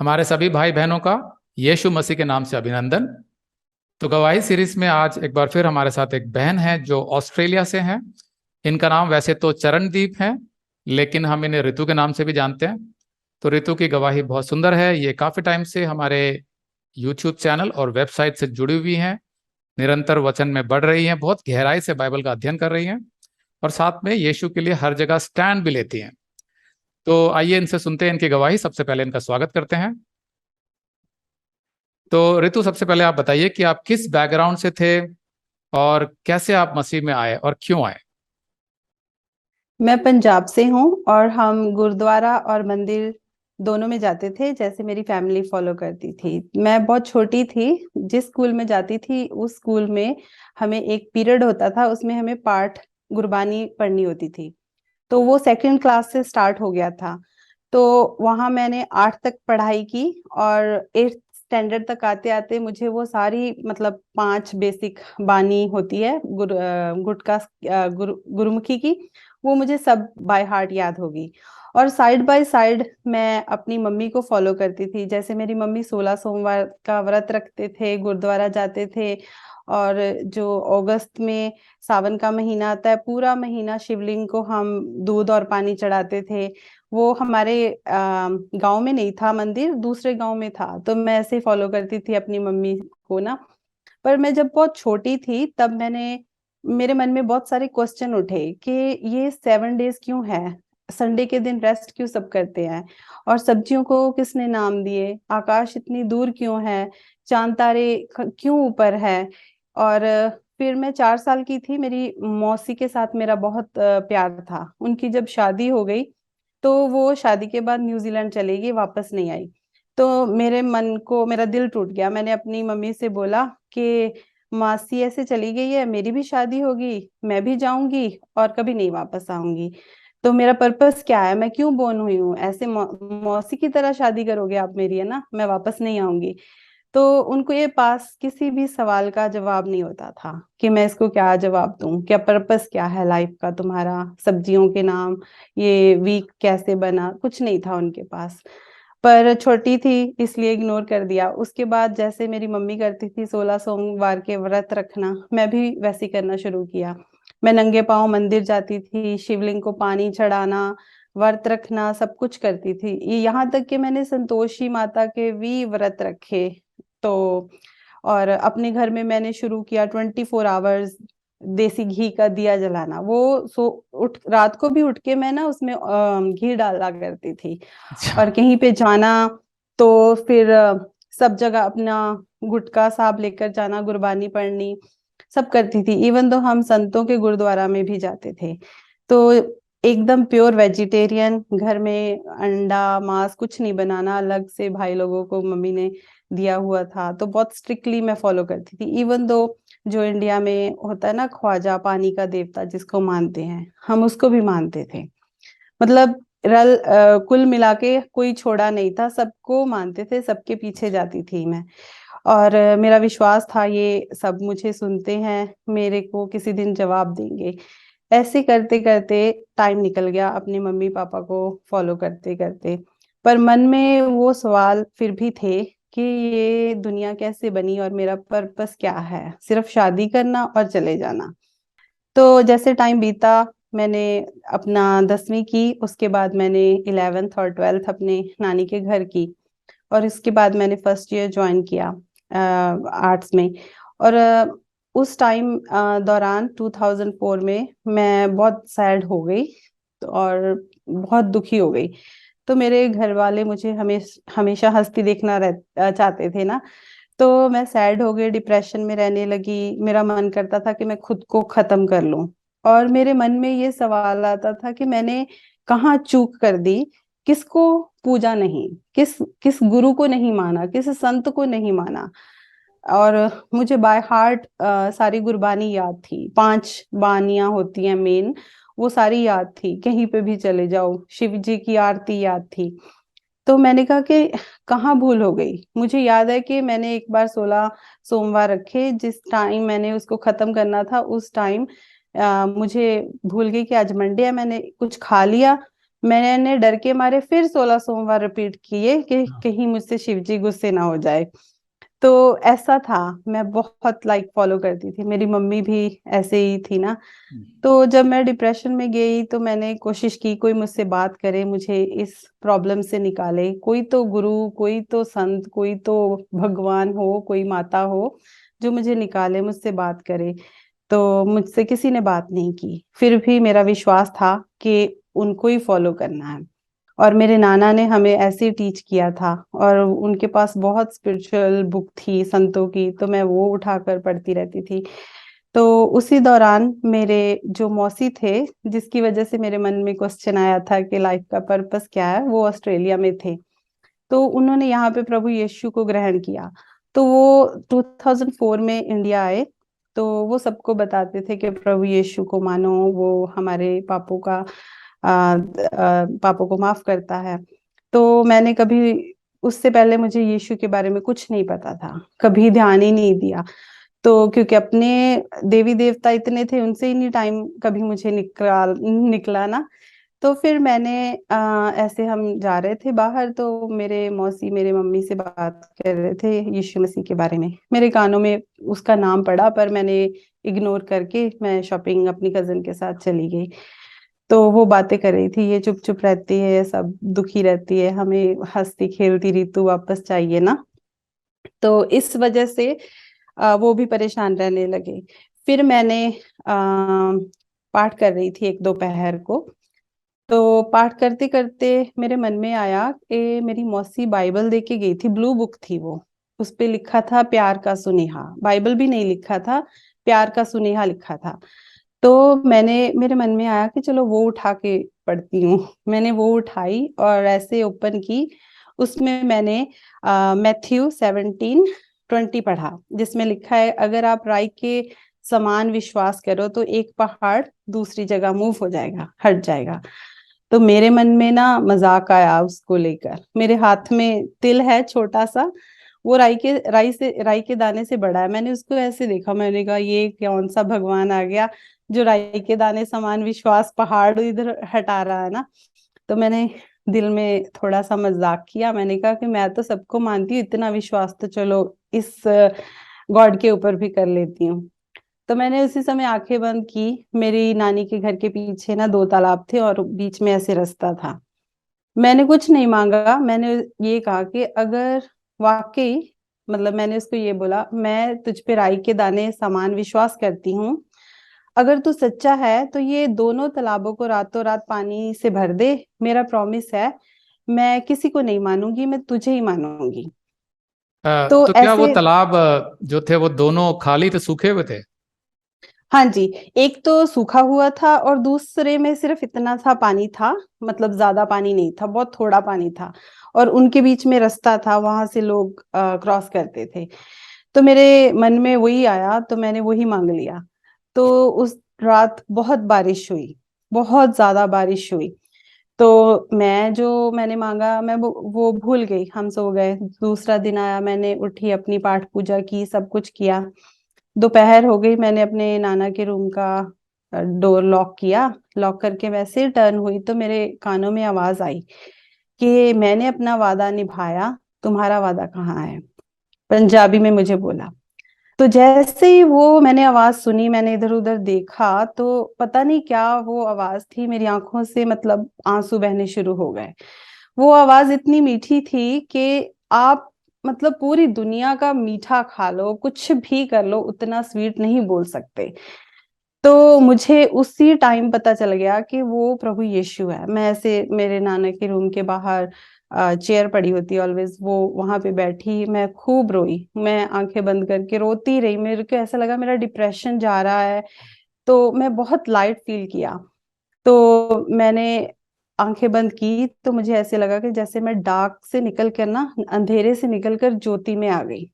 हमारे सभी भाई बहनों का यीशु मसीह के नाम से अभिनंदन। तो गवाही सीरीज में आज एक बार फिर हमारे साथ एक बहन है जो ऑस्ट्रेलिया से हैं। इनका नाम वैसे तो चरणदीप है, लेकिन हम इन्हें ऋतु के नाम से भी जानते हैं। तो ऋतु की गवाही बहुत सुंदर है। ये काफी टाइम से हमारे यूट्यूब चैनल और वेबसाइट से जुड़ी हुई हैं, निरंतर वचन में बढ़ रही हैं, बहुत गहराई से बाइबल का अध्ययन कर रही हैं और साथ में यीशु के लिए हर जगह स्टैंड भी लेती हैं। तो आइए इनसे सुनते हैं इनकी गवाही। सबसे पहले इनका स्वागत करते हैं। तो ऋतु, सबसे पहले आप बताइए कि आप किस बैकग्राउंड से थे और कैसे आप मसीह में आए और क्यों आए। मैं पंजाब से हूँ और हम गुरुद्वारा और मंदिर दोनों में जाते थे, जैसे मेरी फैमिली फॉलो करती थी। मैं बहुत छोटी थी, जिस स्कूल में जाती थी उस स्कूल में हमें एक पीरियड होता था, उसमें हमें पाठ गुरबानी पढ़नी होती थी। तो वो सेकंड क्लास से स्टार्ट हो गया था। तो वहाँ मैंने 8 तक पढ़ाई की और 8th स्टैंडर्ड तक आते आते मुझे वो सारी, मतलब 5 बेसिक बानी होती है गुटका गुरुमुखी की, वो मुझे सब बाय हार्ट याद होगी। और साइड बाय साइड मैं अपनी मम्मी को फॉलो करती थी। जैसे मेरी मम्मी 16 सोमवार का व्रत रखते थे, गुरुद्वारा जाते थे। और जो अगस्त में सावन का महीना आता है, पूरा महीना शिवलिंग को हम दूध और पानी चढ़ाते थे। वो हमारे गांव में नहीं था मंदिर, दूसरे गांव में था। तो मैं ऐसे फॉलो करती थी अपनी मम्मी को ना। पर मैं जब बहुत छोटी थी तब मेरे मन में बहुत सारे क्वेश्चन उठे कि ये 7 डेज क्यों है, संडे के दिन रेस्ट क्यों सब करते हैं, और सब्जियों को किसने नाम दिए, आकाश इतनी दूर क्यों है, चांद तारे क्यों ऊपर है। और फिर मैं 4 साल की थी, मेरी मौसी के साथ मेरा बहुत प्यार था। उनकी जब शादी हो गई तो वो शादी के बाद न्यूजीलैंड चली गई, वापस नहीं आई। तो मेरे मन को, मेरा दिल टूट गया। मैंने अपनी मम्मी से बोला कि मासी ऐसे चली गई है, मेरी भी शादी होगी, मैं भी जाऊंगी और कभी नहीं वापस आऊंगी। तो मेरा पर्पस क्या है, मैं क्यों बोर्न हुई हूँ ऐसे? मौसी की तरह शादी करोगे आप मेरी, है ना, मैं वापस नहीं आऊंगी। तो उनको ये पास किसी भी सवाल का जवाब नहीं होता था कि मैं इसको क्या जवाब दूं, क्या पर्पस क्या है लाइफ का तुम्हारा, सब्जियों के नाम, ये वीक कैसे बना, कुछ नहीं था उनके पास। पर छोटी थी इसलिए इग्नोर कर दिया। उसके बाद जैसे मेरी मम्मी करती थी 16 सोमवार के व्रत रखना, मैं भी वैसे ही करना शुरू किया। मैं नंगे पांव मंदिर जाती थी, शिवलिंग को पानी चढ़ाना, व्रत रखना, सब कुछ करती थी। यहाँ तक कि मैंने संतोषी माता के भी व्रत रखे। तो और अपने घर में मैंने शुरू किया 24 आवर्स देसी घी का दिया जलाना। वो सो उठ रात को भी उठ के मैं ना उसमें घी डाला करती थी। अच्छा। और कहीं पे जाना तो फिर सब जगह अपना गुटका साहब लेकर जाना, गुरबानी पढ़नी, सब करती थी। इवन तो हम संतों के गुरुद्वारा में भी जाते थे। तो एकदम प्योर वेजिटेरियन, घर में अंडा मांस कुछ नहीं बनाना, अलग से भाई लोगों को मम्मी ने दिया हुआ था। तो बहुत स्ट्रिक्टली मैं फॉलो करती थी। इवन दो जो इंडिया में होता है ना, ख्वाजा पानी का देवता जिसको मानते हैं, हम उसको भी मानते थे। मतलब कुल मिला के कोई छोड़ा नहीं था, सबको मानते थे, सबके पीछे जाती थी मैं। और मेरा विश्वास था ये सब मुझे सुनते हैं, मेरे को किसी दिन जवाब देंगे। ऐसे करते करते टाइम निकल गया अपने मम्मी पापा को फॉलो करते करते। पर मन में वो सवाल फिर भी थे कि ये दुनिया कैसे बनी और मेरा पर्पस क्या है, सिर्फ शादी करना और चले जाना। तो जैसे टाइम बीता, मैंने अपना 10वीं की, उसके बाद मैंने 11th और 12th अपने नानी के घर की। और इसके बाद मैंने फर्स्ट ईयर ज्वाइन किया आर्ट्स में। और उस टाइम दौरान 2004 में मैं बहुत सैड हो गई और बहुत दुखी हो गई। तो मेरे घर वाले मुझे हमेशा हंसती देखना चाहते थे ना। तो मैं सैड हो गई, डिप्रेशन में रहने लगी। मेरा मन करता था कि मैं खुद को खत्म कर लूं। और मेरे मन में ये सवाल आता था कि मैंने कहाँ चूक कर दी, किसको पूजा नहीं, किस किस गुरु को नहीं माना, किस संत को नहीं माना। और मुझे बाय हार्ट सारी गुरबानी याद थी, 5 बानियां होती हैं मेन, वो सारी याद थी, कहीं पे भी चले जाओ शिव जी की आरती याद थी। तो मैंने कहा कि कहाँ भूल हो गई। मुझे याद है कि मैंने एक बार 16 सोमवार रखे, जिस टाइम मैंने उसको खत्म करना था उस टाइम मुझे भूल गई कि आज मंडे है, मैंने कुछ खा लिया। मैंने डर के मारे फिर 16 सोमवार रिपीट किए कि हाँ। कहीं मुझसे शिव जी गुस्से ना हो जाए। तो ऐसा था, मैं बहुत लाइक फॉलो करती थी, मेरी मम्मी भी ऐसे ही थी ना। तो जब मैं डिप्रेशन में गई तो मैंने कोशिश की कोई मुझसे बात करे, मुझे इस प्रॉब्लम से निकाले, कोई तो गुरु, कोई तो संत, कोई तो भगवान हो, कोई माता हो जो मुझे निकाले, मुझसे बात करे। तो मुझसे किसी ने बात नहीं की, फिर भी मेरा विश्वास था कि उनको ही फॉलो करना है। और मेरे नाना ने हमें ऐसे टीच किया था, और उनके पास बहुत स्पिरिचुअल बुक थी संतों की, तो मैं वो उठाकर पढ़ती रहती थी। तो उसी दौरान मेरे जो मौसी थे, जिसकी वजह से मेरे मन में क्वेश्चन आया था कि लाइफ का पर्पस क्या है, वो ऑस्ट्रेलिया में थे। तो उन्होंने यहाँ पे प्रभु यीशु को ग्रहण किया। तो वो 2004 में इंडिया आए। तो वो सबको बताते थे कि प्रभु यीशु को मानो, वो हमारे पापों का पापों को माफ करता है। तो मैंने कभी, उससे पहले मुझे यीशु के बारे में कुछ नहीं पता था, कभी ध्यान ही नहीं दिया। तो क्योंकि अपने देवी देवता इतने थे, उनसे ही नहीं टाइम कभी मुझे निकला ना। तो फिर मैंने ऐसे हम जा रहे थे बाहर, तो मेरे मौसी मेरे मम्मी से बात कर रहे थे यीशु मसीह के बारे में, मेरे कानों में उसका नाम पड़ा, पर मैंने इग्नोर करके मैं शॉपिंग अपनी कजन के साथ चली गई। तो वो बातें कर रही थी, ये चुप चुप रहती है, सब दुखी रहती है, हमें हंसती खेलती ऋतु वापस चाहिए ना। तो इस वजह से वो भी परेशान रहने लगे। फिर मैंने पाठ कर रही थी एक दोपहर को। तो पाठ करते करते मेरे मन में आया कि मेरी मौसी बाइबल दे के गई थी, ब्लू बुक थी वो, उस पे लिखा था प्यार का सुनेहा, बाइबल भी नहीं लिखा था, प्यार का सुनेहा लिखा था। तो मेरे मन में आया कि चलो वो उठा के पढ़ती हूँ। मैंने वो उठाई और ऐसे ओपन की। उसमें मैंने मैथ्यू 17:20 पढ़ा, जिसमें लिखा है, अगर आप राई के समान विश्वास करो तो एक पहाड़ दूसरी जगह मूव हो जाएगा, हट जाएगा। तो मेरे मन में ना मजाक आया उसको लेकर। मेरे हाथ में तिल है छोटा सा, वो राई के दाने से बड़ा है। मैंने उसको ऐसे देखा, मैंने कहा ये कौन सा भगवान आ गया जो राई के दाने समान विश्वास पहाड़ इधर हटा रहा है ना। तो मैंने दिल में थोड़ा सा मजाक किया, मैंने कहा कि मैं तो सबको मानती हूँ, इतना विश्वास तो चलो इस गॉड के ऊपर भी कर लेती हूँ। तो मैंने उसी समय आंखें बंद की। मेरी नानी के घर के पीछे ना 2 तालाब थे और बीच में ऐसे रास्ता था। मैंने कुछ नहीं मांगा, मैंने ये कहा कि अगर वाकई, मतलब मैंने उसको ये बोला, मैं तुझ पे राई के दाने समान विश्वास करती हूँ, अगर तू सच्चा है तो ये दोनों तालाबों को रातों रात पानी से भर दे, मेरा प्रॉमिस है, मैं किसी को नहीं मानूंगी, मैं तुझे ही मानूंगी। तो तो क्या वो ऐसे, तालाब जो थे वो दोनों खाली थे, सूखे हुए थे? हाँ जी, एक तो सूखा हुआ था और दूसरे में सिर्फ इतना सा पानी था, मतलब ज्यादा पानी नहीं था, बहुत थोड़ा पानी था। और उनके बीच में रास्ता था, वहां से लोग क्रॉस करते थे। तो मेरे मन में वही आया, तो मैंने वही मांग लिया। तो उस रात बहुत बारिश हुई, बहुत ज्यादा बारिश हुई। तो मैंने मांगा, मैं वो भूल गई, हम सो गए। दूसरा दिन आया, मैंने उठी, अपनी पाठ पूजा की, सब कुछ किया। दोपहर हो गई, मैंने अपने नाना के रूम का डोर लॉक किया। लॉक करके वैसे टर्न हुई तो मेरे कानों में आवाज आई कि मैंने अपना वादा निभाया, तुम्हारा वादा कहाँ है, पंजाबी में मुझे बोला। तो जैसे ही वो मैंने आवाज सुनी, मैंने इधर उधर देखा, तो पता नहीं क्या वो आवाज थी, मेरी आंखों से मतलब आंसू बहने शुरू हो गए। वो आवाज इतनी मीठी थी कि आप मतलब पूरी दुनिया का मीठा खा लो, कुछ भी कर लो, उतना स्वीट नहीं बोल सकते। तो मुझे उसी टाइम पता चल गया कि वो प्रभु यीशु है। मैं ऐसे मेरे नाना के रूम के बाहर चेयर पड़ी होती ऑलवेज, वो वहां पे बैठी, मैं खूब रोई, मैं आंखें बंद करके रोती रही। मेरे को ऐसा लगा मेरा डिप्रेशन जा रहा है। तो मैं बहुत लाइट फील किया। तो मैंने आंखें बंद की, तो मुझे ऐसे लगा कि जैसे मैं डार्क से निकल कर ना, अंधेरे से निकल कर ज्योति में आ गई।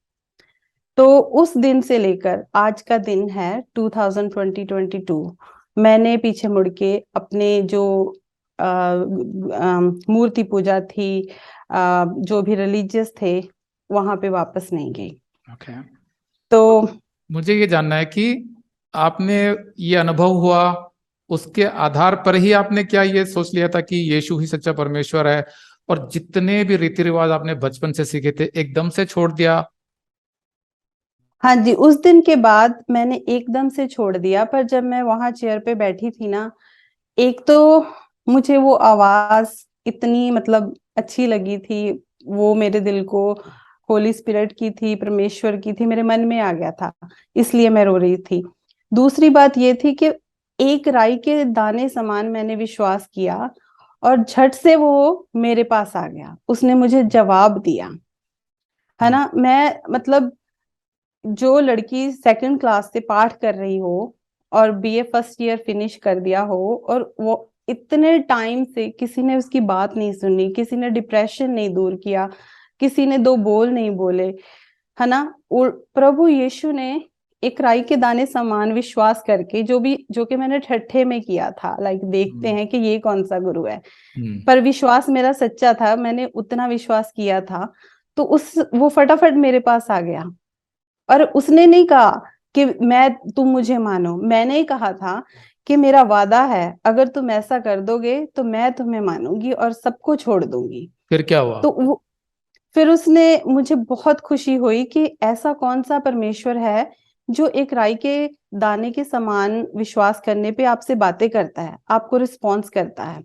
तो उस दिन से लेकर आज का दिन है 2022, मैंने पीछे मुड़ के अपने जो मूर्ति पूजा थी, जो भी रिलीजियस थे, वहां पे वापस नहीं गई। ओके। तो मुझे ये जानना है कि आपने ये अनुभव हुआ उसके आधार पर ही आपने क्या ये सोच लिया था कि यीशु ही सच्चा परमेश्वर है, और जितने भी रीति रिवाज आपने बचपन से सीखे थे एकदम से छोड़ दिया? हाँ जी, उस दिन के बाद मैंने एकदम से छोड़ दिया। पर जब मैं वहां चेयर पे बैठी थी ना, एक तो मुझे वो आवाज इतनी मतलब अच्छी लगी थी, वो मेरे दिल को होली स्पिरिट की थी, परमेश्वर की थी, मेरे मन में आ गया था, इसलिए मैं रो रही थी। दूसरी बात ये थी कि एक राई के दाने समान मैंने विश्वास किया, और झट से वो मेरे पास आ गया, उसने मुझे जवाब दिया, है ना। मैं मतलब जो लड़की सेकंड क्लास से पाठ कर रही हो और बीए फर्स्ट ईयर फिनिश कर दिया हो, और वो इतने टाइम से किसी ने उसकी बात नहीं सुनी, किसी ने डिप्रेशन नहीं दूर किया, किसी ने दो बोल नहीं बोले, है ना। और प्रभु यीशु ने एक राई के दाने समान विश्वास करके, जो कि मैंने ठट्ठे में किया था, लाइक देखते हैं कि ये कौन सा गुरु है, पर विश्वास मेरा सच्चा था, मैंने उतना विश्वास किया था, तो उस वो फटाफट मेरे पास आ गया। और उसने नहीं कहा कि तुम मुझे मानो, मैंने ही कहा था कि मेरा वादा है, अगर तुम ऐसा कर दोगे तो मैं तुम्हें मानूंगी और सबको छोड़ दूंगी। फिर क्या हुआ? तो वो फिर उसने मुझे बहुत खुशी हुई कि ऐसा कौन सा परमेश्वर है जो एक राई के दाने के समान विश्वास करने पे आपसे बातें करता है, आपको रिस्पॉन्स करता है।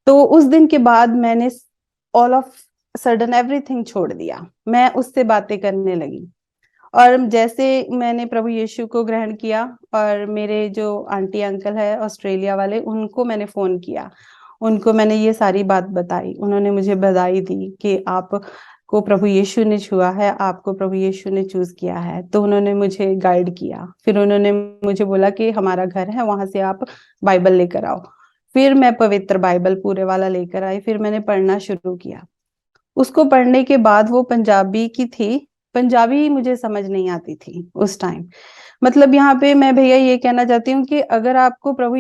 तो उस दिन के बाद मैंने ऑल ऑफ सडन एवरीथिंग छोड़ दिया, मैं उससे बातें करने लगी। और जैसे मैंने प्रभु यीशु को ग्रहण किया, और मेरे जो आंटी अंकल है ऑस्ट्रेलिया वाले, उनको मैंने फोन किया, उनको मैंने ये सारी बात बताई, उन्होंने मुझे बधाई दी कि आपको प्रभु यीशु ने छुआ है, आपको प्रभु यीशु ने चूज किया है। तो उन्होंने मुझे गाइड किया, फिर उन्होंने मुझे बोला कि हमारा घर है, वहां से आप बाइबल लेकर आओ। फिर मैं पवित्र बाइबल पूरे वाला लेकर आई, फिर मैंने पढ़ना शुरू किया। उसको पढ़ने के बाद, वो पंजाबी की थी, पंजाबी मुझे समझ नहीं आती थी उस टाइम। मतलब यहाँ पे मैं भैया ये कहना चाहती हूँ कि अगर आप प्रभु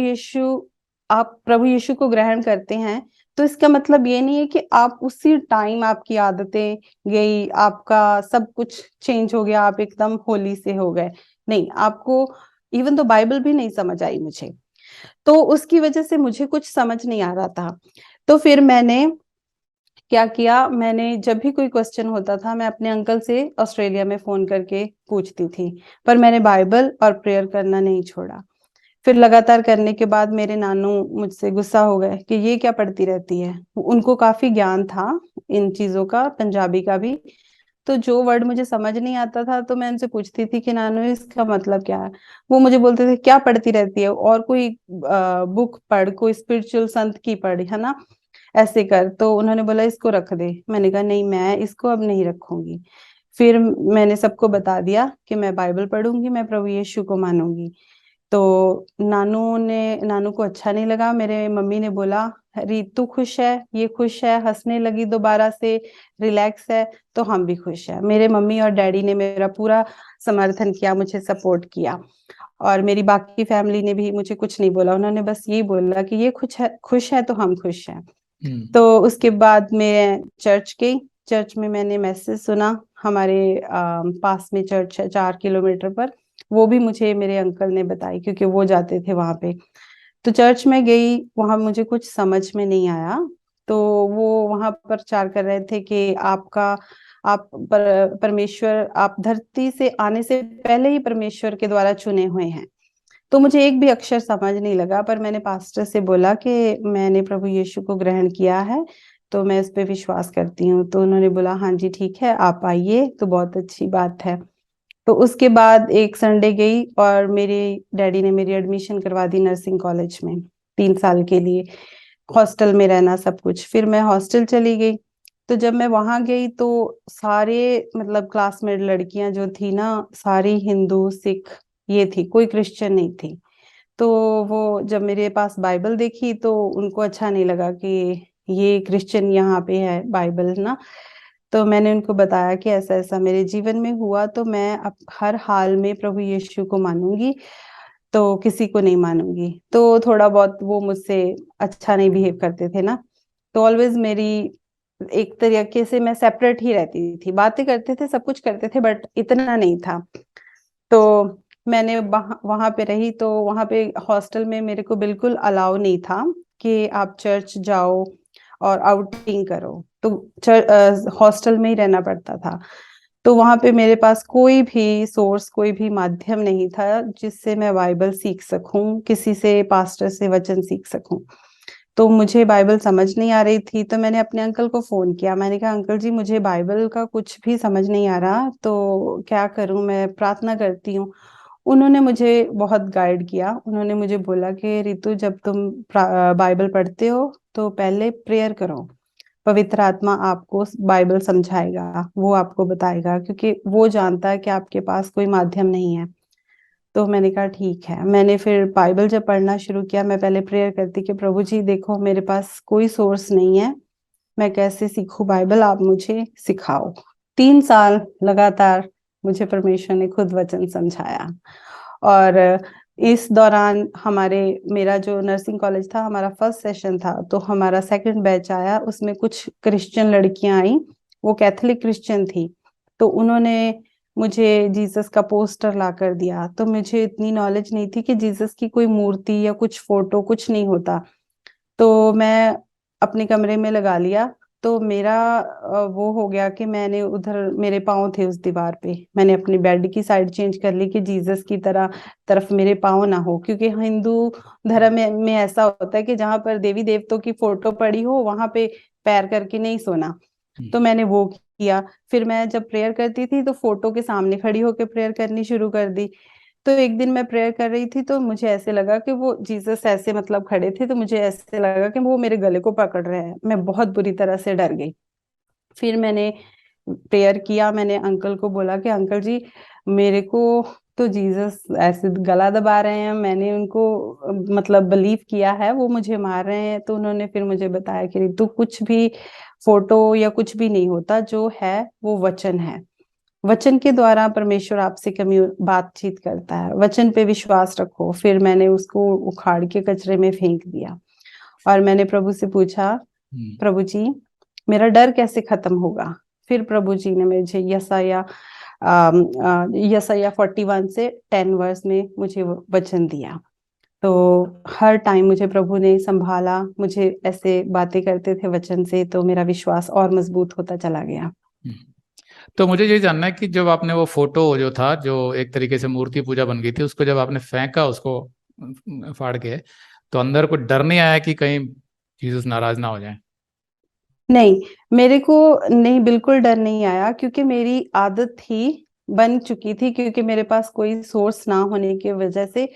यीशु को ग्रहण करते हैं, तो इसका मतलब ये नहीं है कि आप उसी टाइम आपकी आदतें गई, आपका सब कुछ चेंज हो गया, आप एकदम होली से हो गए। नहीं, आपको इवन तो बाइबल भी नहीं समझ आई मुझे, तो उसकी वजह से मुझे कुछ समझ नहीं आ रहा था। तो फिर मैंने क्या किया, मैंने जब भी कोई क्वेश्चन होता था, मैं अपने अंकल से ऑस्ट्रेलिया में फोन करके पूछती थी, पर मैंने बाइबल और प्रेयर करना नहीं छोड़ा। फिर लगातार करने के बाद मेरे नानू मुझसे गुस्सा हो गए कि ये क्या पढ़ती रहती है। उनको काफी ज्ञान था इन चीजों का, पंजाबी का भी। तो जो वर्ड मुझे समझ नहीं आता था, तो मैं उनसे पूछती थी कि नानू इसका मतलब क्या है। वो मुझे बोलते थे क्या पढ़ती रहती है, और कोई बुक पढ़, कोई स्पिरिचुअल संत की पढ़, है ना, ऐसे कर। तो उन्होंने बोला इसको रख दे। मैंने कहा नहीं, मैं इसको अब नहीं रखूंगी। फिर मैंने सबको बता दिया कि मैं बाइबल पढ़ूंगी, मैं प्रभु यीशु को मानूंगी। तो नानू को अच्छा नहीं लगा। मेरे मम्मी ने बोला रीतू खुश है, ये खुश है, हंसने लगी दोबारा से, रिलैक्स है, तो हम भी खुश है। मेरे मम्मी और डैडी ने मेरा पूरा समर्थन किया, मुझे सपोर्ट किया, और मेरी बाकी फैमिली ने भी मुझे कुछ नहीं बोला, उन्होंने बस ये बोला कि ये खुश है तो हम खुश हैं। तो उसके बाद मैं चर्च गई। चर्च में मैंने मैसेज सुना, हमारे पास में चर्च है 4 किलोमीटर पर, वो भी मुझे मेरे अंकल ने बताई क्योंकि वो जाते थे वहां पे। तो चर्च में गई, वहां मुझे कुछ समझ में नहीं आया। तो वो वहां प्रचार कर रहे थे कि परमेश्वर, आप धरती से आने से पहले ही परमेश्वर के द्वारा चुने हुए हैं। तो मुझे एक भी अक्षर समझ नहीं लगा, पर मैंने पास्टर से बोला कि मैंने प्रभु यीशु को ग्रहण किया है, तो मैं इस पे विश्वास करती हूँ। तो उन्होंने बोला हाँ जी ठीक है, आप आइए, तो बहुत अच्छी बात है। तो उसके बाद एक संडे गई, और मेरे डैडी ने मेरी एडमिशन करवा दी नर्सिंग कॉलेज में 3 साल के लिए, हॉस्टल में रहना सब कुछ। फिर मैं हॉस्टल चली गई। तो जब मैं वहां गई, तो सारे मतलब क्लासमेट लड़कियां जो थी ना, सारी हिंदू सिख ये थी, कोई क्रिश्चियन नहीं थी। तो वो जब मेरे पास बाइबल देखी, तो उनको अच्छा नहीं लगा कि ये क्रिश्चियन यहाँ पे है बाइबल ना। तो मैंने उनको बताया कि ऐसा ऐसा मेरे जीवन में हुआ, तो मैं अब हर हाल में प्रभु यीशु को मानूंगी, तो किसी को नहीं मानूंगी। तो थोड़ा बहुत वो मुझसे अच्छा नहीं बिहेव करते थे ना, तो ऑलवेज मेरी एक तरीके से मैं सेपरेट ही रहती थी, बातें करते थे, सब कुछ करते थे, बट इतना नहीं था। तो मैंने वहां पे रही, तो वहां पे हॉस्टल में मेरे को बिल्कुल अलाउ नहीं था कि आप चर्च जाओ और आउटिंग करो, तो हॉस्टल में ही रहना पड़ता था। तो वहां पे मेरे पास कोई भी सोर्स, कोई भी माध्यम नहीं था जिससे मैं बाइबल सीख सकूं, किसी से, पास्टर से वचन सीख सकूं। तो मुझे बाइबल समझ नहीं आ रही थी, तो मैंने अपने अंकल को फोन किया। मैंने कहा, अंकल जी मुझे बाइबल का कुछ भी समझ नहीं आ रहा, तो क्या करूं, मैं प्रार्थना करती हूँ। उन्होंने मुझे बहुत गाइड किया। उन्होंने मुझे बोला कि रितु, जब तुम बाइबल पढ़ते हो तो पहले प्रेयर करो, पवित्र आत्मा आपको बाइबल समझाएगा, वो आपको बताएगा, क्योंकि वो जानता है कि आपके पास कोई माध्यम नहीं है। तो मैंने कहा ठीक है। मैंने फिर बाइबल जब पढ़ना शुरू किया, मैं पहले प्रेयर करती कि प्रभु जी देखो, मेरे पास कोई सोर्स नहीं है, मैं कैसे सीखूं बाइबल, आप मुझे सिखाओ। 3 साल लगातार मुझे परमेश्वर ने खुद वचन समझाया। और इस दौरान मेरा जो नर्सिंग कॉलेज था, हमारा फर्स्ट सेशन था, तो हमारा सेकंड बैच आया, उसमें कुछ क्रिश्चियन लड़कियां आई, वो कैथोलिक क्रिश्चियन थी। तो उन्होंने मुझे जीसस का पोस्टर ला कर दिया। तो मुझे इतनी नॉलेज नहीं थी कि जीसस की कोई मूर्ति या कुछ फोटो, कुछ नहीं होता। तो मैं अपने कमरे में लगा लिया। तो मेरा वो हो गया कि मैंने उधर, मेरे पाँव थे उस दीवार पे, मैंने अपनी बेड की साइड चेंज कर ली कि जीसस की तरफ मेरे पाँव ना हो, क्योंकि हिंदू धर्म में ऐसा होता है कि जहां पर देवी देवताओं की फोटो पड़ी हो वहां पे पैर करके नहीं सोना। तो मैंने वो किया। फिर मैं जब प्रेयर करती थी तो फोटो के सामने खड़ी होकर प्रेयर करनी शुरू कर दी। तो एक दिन मैं प्रेयर कर रही थी, तो मुझे ऐसे लगा कि वो जीसस ऐसे मतलब खड़े थे, तो मुझे ऐसे लगा कि वो मेरे गले को पकड़ रहे हैं। मैं बहुत बुरी तरह से डर गई। फिर मैंने प्रेयर किया। मैंने अंकल को बोला कि अंकल जी, मेरे को तो जीसस ऐसे गला दबा रहे हैं, मैंने उनको मतलब बिलीव किया है, वो मुझे मार रहे हैं। तो उन्होंने फिर मुझे बताया कि तू, कुछ भी फोटो या कुछ भी नहीं होता, जो है वो वचन है। वचन के द्वारा परमेश्वर आपसे बातचीत करता है, वचन पे विश्वास रखो। फिर मैंने उसको उखाड़ के कचरे में फेंक दिया और मैंने प्रभु से पूछा, प्रभु जी मेरा डर कैसे खत्म होगा। फिर प्रभु जी ने मुझे यसाया 41 से 10 वर्स में मुझे वचन दिया। तो हर टाइम मुझे प्रभु ने संभाला, मुझे ऐसे बातें करते थे वचन से, तो मेरा विश्वास और मजबूत होता चला गया। तो मुझे ये जानना है कि जब आपने वो फोटो जो था, जो एक तरीके से मूर्ति पूजा बन गई थी, उसको जब आपने फेंका, उसको फाड़ के, तो अंदर कोई डर नहीं आया कि कहीं जीसस नाराज ना हो जाए? नहीं, मेरे को नहीं, बिल्कुल डर नहीं आया, क्योंकि मेरी आदत थी, बन चुकी थी, क्योंकि मेरे पास कोई सोर्स ना होने की वजह से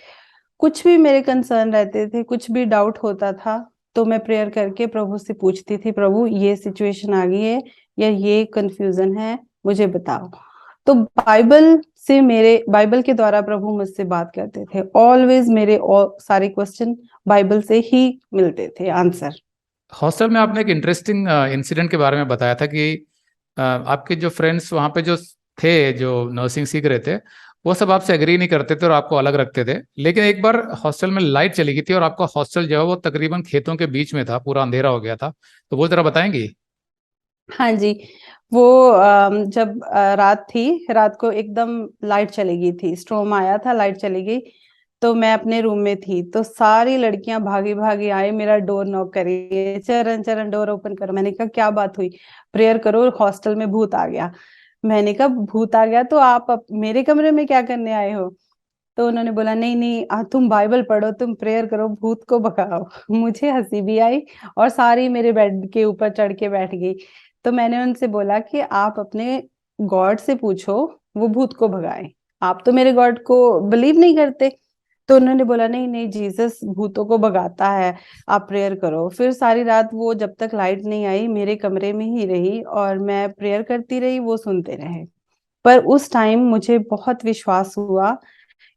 कुछ भी मेरे कंसर्न रहते थे, कुछ भी डाउट होता था, तो मैं प्रेयर करके प्रभु से पूछती थी, प्रभु ये सिचुएशन आ गई है या ये कंफ्यूजन है, मुझे बताओ। तो बाइबल के द्वारा प्रभु मुझसे बात करते थे। ऑलवेज मेरे सारे क्वेश्चन बाइबल से ही मिलते थे आंसर। हॉस्टल में आपने एक इंटरेस्टिंग इंसिडेंट के बारे में बताया था कि आपके जो फ्रेंड्स वहाँ पे जो थे, जो नर्सिंग सीख रहे थे, वो सब आपसे एग्री नहीं करते थे और आपको अलग रखते थे। लेकिन एक बार हॉस्टल में लाइट चली गई थी और आपका हॉस्टल जो है वो तकरीबन खेतों के बीच में था, पूरा अंधेरा हो गया था। तो वो जरा बताएंगी? हाँ जी। वो जब रात थी, रात को एकदम लाइट चली गई थी, स्टॉर्म आया था, लाइट चली गई। तो मैं अपने रूम में थी, तो सारी लड़कियां भागी भागी आई, मेरा डोर नॉक करी, चरण चरण डोर ओपन करो। मैंने कहा क्या बात हुई? प्रेयर करो, हॉस्टल में भूत आ गया। मैंने कहा भूत आ गया तो आप मेरे कमरे में क्या करने आए हो? तो उन्होंने बोला नहीं नहीं, तुम बाइबल पढ़ो, तुम प्रेयर करो, भूत को भगाओ। मुझे हंसी भी आई और सारी मेरे बेड के ऊपर चढ़ के बैठ गई। तो मैंने उनसे बोला कि आप अपने गॉड से पूछो, वो भूत को भगाए, आप तो मेरे गॉड को बिलीव नहीं करते। तो उन्होंने बोला नहीं नहीं, जीसस भूतों को भगाता है, आप प्रेयर करो। फिर सारी रात वो, जब तक लाइट नहीं आई, मेरे कमरे में ही रही और मैं प्रेयर करती रही, वो सुनते रहे। पर उस टाइम मुझे बहुत विश्वास हुआ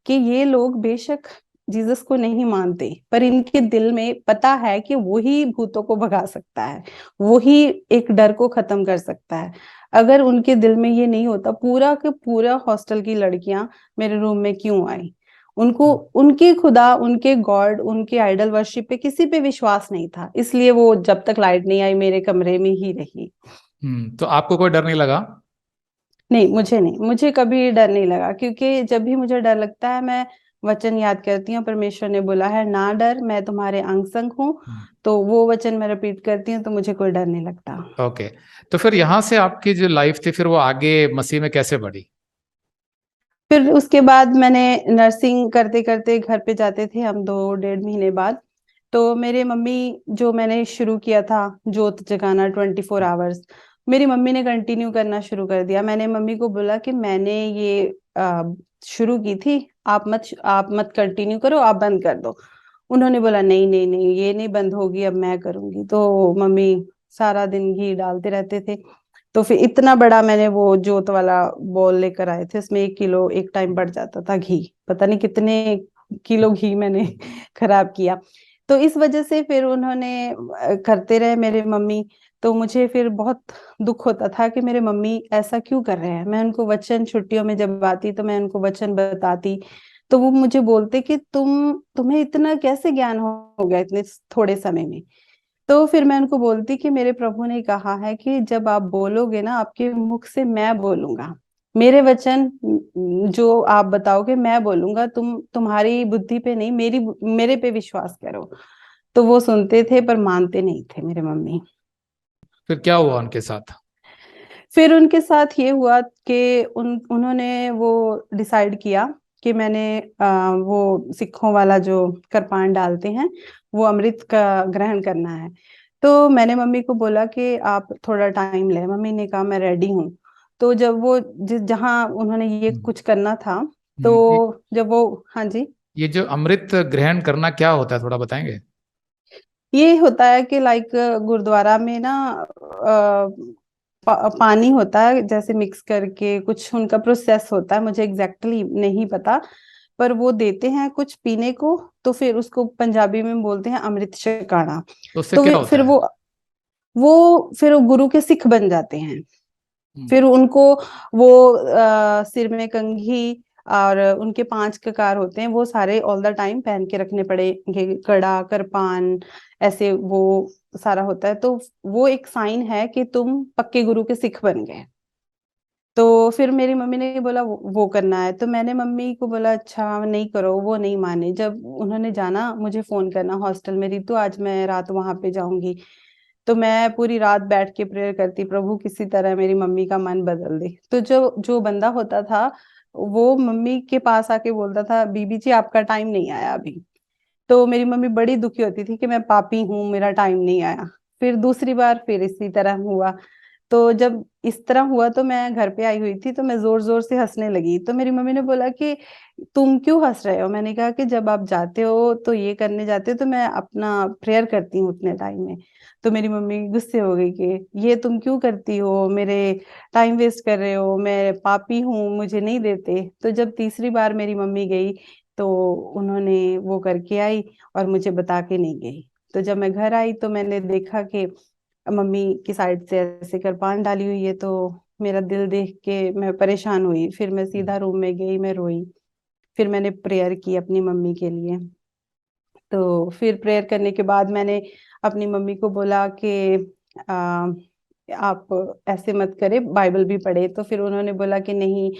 कि ये लोग बेशक जीसस को नहीं मानते, पर इनके दिल में पता है कि वही भूतों को भगा सकता है, वही एक डर को खत्म कर सकता है। अगर उनके दिल में ये नहीं होता, पूरा के पूरा हॉस्टल की लड़कियां मेरे रूम में क्यों आई? उनको उनके खुदा, उनके गॉड, उनके आइडल वर्शिप पे किसी पे विश्वास नहीं था, इसलिए वो जब तक लाइट नहीं आई मेरे कमरे में ही रही। तो आपको कोई डर नहीं लगा? नहीं, मुझे कभी डर नहीं लगा, क्योंकि जब भी मुझे डर लगता है मैं वचन याद करती हूँ। परमेश्वर ने बोला है ना डर, मैं तुम्हारे अंग संग हूँ। तो वो वचन मैं रिपीट करती हूँ, तो मुझे कोई डर नहीं लगता। ओके। तो फिर यहाँ से आपकी जो लाइफ थी फिर वो आगे मसीह में कैसे बढ़ी? फिर उसके बाद मैंने नर्सिंग करते करते घर पे जाते थे हम 2 डेढ़ महीने बाद। तो मेरे मम्मी, जो मैंने शुरू किया था जोत जगाना 24 आवर्स, मेरी मम्मी ने कंटिन्यू करना शुरू कर दिया। मैंने मम्मी को बोला कि मैंने ये शुरू की थी, आप मत कंटिन्यू करो, आप बंद कर दो। उन्होंने बोला नहीं नहीं नहीं, ये नहीं बंद होगी, अब मैं करूंगी। तो मम्मी सारा दिन घी डालते रहते थे। तो फिर इतना बड़ा मैंने वो जोत वाला बॉल लेकर आए थे, उसमें 1 किलो एक टाइम बढ़ जाता था घी। पता नहीं कितने किलो घी मैंने खराब किया। तो इस वजह से फिर उन्होंने करते रहे मेरे मम्मी। तो मुझे फिर बहुत दुख होता था कि मेरे मम्मी ऐसा क्यों कर रहे हैं। मैं उनको वचन, छुट्टियों में जब आती तो मैं उनको वचन बताती, तो वो मुझे बोलते कि तुम्हें इतना कैसे ज्ञान हो गया इतने थोड़े समय में। तो फिर मैं उनको बोलती कि मेरे प्रभु ने कहा है कि जब आप बोलोगे ना, आपके मुख से मैं बोलूंगा, मेरे वचन जो आप बताओगे मैं बोलूंगा, तुम्हारी बुद्धि पे नहीं, मेरे पे विश्वास करो। तो वो सुनते थे पर मानते नहीं थे मेरे मम्मी। फिर क्या हुआ उनके साथ? फिर उनके साथ ये हुआ कि उन्होंने वो डिसाइड किया कि मैंने वो सिखों वाला जो कृपाण डालते हैं, वो अमृत का ग्रहण करना है। तो मैंने मम्मी को बोला कि आप थोड़ा टाइम लें। मम्मी ने कहा मैं रेडी हूँ। तो जब वो जहाँ उन्होंने ये कुछ करना था, ये तो जब वो, हाँ जी, ये जो अमृत ग्रहण करना क्या होता है, थोड़ा बताएंगे? ये होता है कि लाइक गुरुद्वारा में ना पानी होता है, जैसे मिक्स करके कुछ उनका प्रोसेस होता है, मुझे एग्जैक्टली नहीं पता, पर वो देते हैं कुछ पीने को। तो फिर उसको पंजाबी में बोलते हैं अमृत छकाना। तो उससे तो क्या होता फिर है? वो गुरु के सिख बन जाते हैं। हम्म। फिर उनको वो सिर में कंघी और उनके 5 ककार होते हैं, वो सारे ऑल द टाइम पहन के रखने पड़ेंगे, कड़ा कृपान ऐसे वो सारा होता है। तो वो एक साइन है कि तुम पक्के गुरु के सिख बन गए। तो फिर मेरी मम्मी ने बोला वो करना है। तो मैंने मम्मी को बोला अच्छा नहीं करो, वो नहीं माने। जब उन्होंने जाना मुझे फोन करना हॉस्टल में, तो आज मैं रात वहां पे जाऊंगी। तो मैं पूरी रात बैठ के प्रेयर करती, प्रभु किसी तरह मेरी मम्मी का मन बदल दे। तो जो जो बंदा होता था, वो मम्मी के पास आके बोलता था बीबी जी आपका टाइम नहीं आया अभी। तो मेरी मम्मी बड़ी दुखी होती थी कि मैं पापी हूँ, मेरा टाइम नहीं आया। फिर दूसरी बार फिर इसी तरह हुआ। तो जब इस तरह हुआ तो मैं घर पे आई हुई थी, तो मैं जोर जोर से हंसने लगी। तो मेरी मम्मी ने बोला कि तुम क्यों हंस रहे हो। मैंने कहा कि जब आप जाते हो तो ये करने जाते हो, तो मैं अपना प्रेयर करती हूँ उतने टाइम में। तो मेरी मम्मी गुस्से हो गई कि ये तुम क्यों करती हो, मेरे टाइम वेस्ट कर रहे हो, मैं पापी हूँ, मुझे नहीं देते। तो जब तीसरी बार मेरी मम्मी गई, तो उन्होंने वो करके आई और मुझे बता के नहीं गई। तो जब मैं घर आई तो मैंने देखा कि मम्मी की साइड से ऐसे कृपान डाली हुई है। तो मेरा दिल देख के मैं परेशान हुई। फिर मैं सीधा रूम में गई, मैं रोई। फिर मैंने प्रेयर की अपनी मम्मी के लिए। तो फिर प्रेयर करने के बाद मैंने अपनी मम्मी को बोला कि आ, आप ऐसे मत करें, बाइबल भी पढ़े। तो फिर उन्होंने बोला कि नहीं।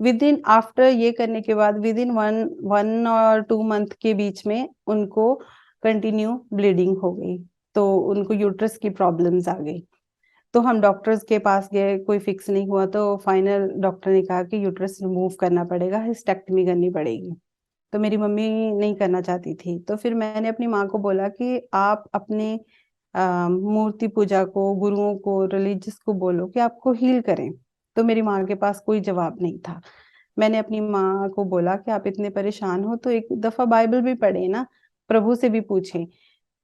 विद इन आफ्टर ये करने के बाद विद इन 1 और 2 मंथ के बीच में उनको कंटिन्यू ब्लीडिंग हो गई। तो उनको यूट्रस की प्रॉब्लम्स आ गई। तो हम डॉक्टर्स के पास गए, कोई फिक्स नहीं हुआ। तो फाइनल डॉक्टर ने कहा कि यूट्रस रिमूव करना पड़ेगा, हिस्टेक्टमी करनी पड़ेगी। तो मेरी मम्मी नहीं करना चाहती थी। तो फिर मैंने अपनी माँ को बोला कि आप अपने मूर्ति पूजा को, गुरुओं को, रिलीजियस को बोलो कि आपको हील करें। तो मेरी माँ के पास कोई जवाब नहीं था। मैंने अपनी माँ को बोला कि आप इतने परेशान हो तो एक दफा बाइबल भी पढ़े ना, प्रभु से भी पूछें।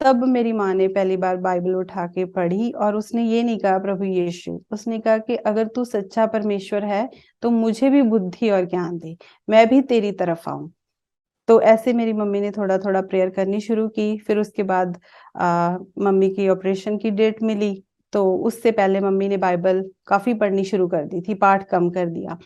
तब मेरी माँ ने पहली बार बाइबल उठा के पढ़ी, और उसने ये नहीं कहा प्रभु यीशु, उसने कहा कि अगर तू सच्चा परमेश्वर है तो मुझे भी बुद्धि और ज्ञान दे, मैं भी तेरी तरफ आऊं। तो ऐसे मेरी मम्मी ने थोड़ा थोड़ा प्रेयर करनी शुरू की। फिर उसके बाद मम्मी की ऑपरेशन की डेट मिली। तो उससे पहले मम्मी ने बाइबल काफी पढ़नी शुरू कर दी थी, पाठ कम कर दिया।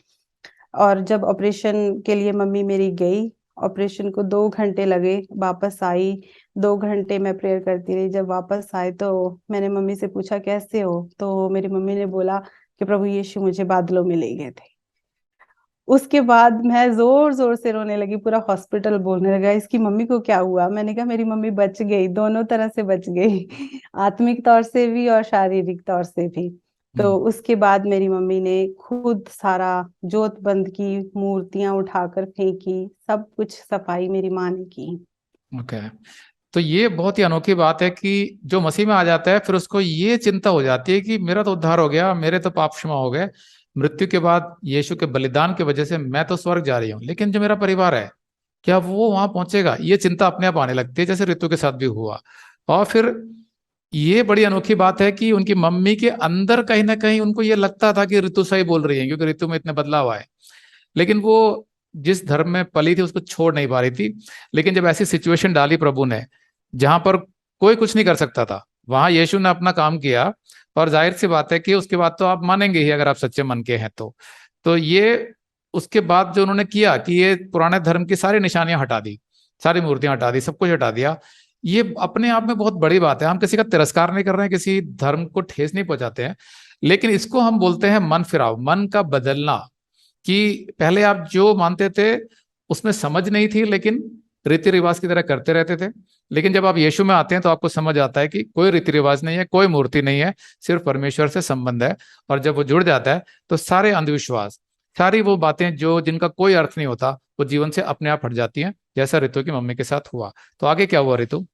और जब ऑपरेशन के लिए मम्मी मेरी गई, ऑपरेशन को 2 घंटे लगे, वापस आई। 2 घंटे मैं प्रेयर करती रही। जब वापस आए तो मैंने मम्मी से पूछा कैसे हो। तो मेरी मम्मी ने बोला कि प्रभु यीशु मुझे बादलों में ले गए थे। उसके बाद मैं जोर जोर से रोने लगी, पूरा हॉस्पिटल बोलने लगा इसकी मम्मी को क्या हुआ। मैंने कहा मेरी मम्मी बच गई, दोनों तरह से बच गई, आत्मिक तौर से भी और शारीरिक तौर से भी। तो उसके बाद मेरी मम्मी ने खुद सारा जोत बंद की, मूर्तियां उठाकर फेंकी, सब कुछ सफाई मेरी माँ ने की। ओके। तो ये बहुत ही अनोखी बात है कि जो मसीह में आ जाता है फिर उसको ये चिंता हो जाती है कि मेरा तो उद्धार हो गया, मेरे तो पाप क्षमा हो गए, मृत्यु के बाद यीशु के बलिदान की वजह से मैं तो स्वर्ग जा रही हूँ, लेकिन जो मेरा परिवार है क्या वो वहां पहुंचेगा? ये चिंता अपने आप आने लगती है, जैसे ऋतु के साथ भी हुआ। और फिर ये बड़ी अनोखी बात है कि उनकी मम्मी के अंदर कहीं ना कहीं उनको ये लगता था कि ऋतु सही बोल रही है, क्योंकि ऋतु में इतने बदलाव आए, लेकिन वो जिस धर्म में पली थी उसको छोड़ नहीं पा रही थी। लेकिन जब ऐसी सिचुएशन डाली प्रभु ने जहां पर कोई कुछ नहीं कर सकता था, वहां यीशु ने अपना काम किया। और जाहिर सी बात है कि उसके बाद तो आप मानेंगे ही अगर आप सच्चे मन के हैं तो ये उसके बाद जो उन्होंने किया कि ये पुराने धर्म की सारी निशानियां हटा दी, सारी मूर्तियां हटा दी, सब कुछ हटा दिया। ये अपने आप में बहुत बड़ी बात है। हम किसी का तिरस्कार नहीं कर रहे हैं, किसी धर्म को ठेस नहीं पहुंचाते हैं, लेकिन इसको हम बोलते हैं मन फिराव, मन का बदलना। कि पहले आप जो मानते थे उसमें समझ नहीं थी, लेकिन रीति रिवाज की तरह करते रहते थे। लेकिन जब आप यीशु में आते हैं तो आपको समझ आता है कि कोई रीति रिवाज नहीं है, कोई मूर्ति नहीं है, सिर्फ परमेश्वर से संबंध है। और जब वो जुड़ जाता है तो सारे अंधविश्वास, सारी वो बातें जो जिनका कोई अर्थ नहीं होता, वो जीवन से अपने आप हट जाती हैं, जैसा ऋतु की मम्मी के साथ हुआ। तो आगे क्या हुआ ऋतु?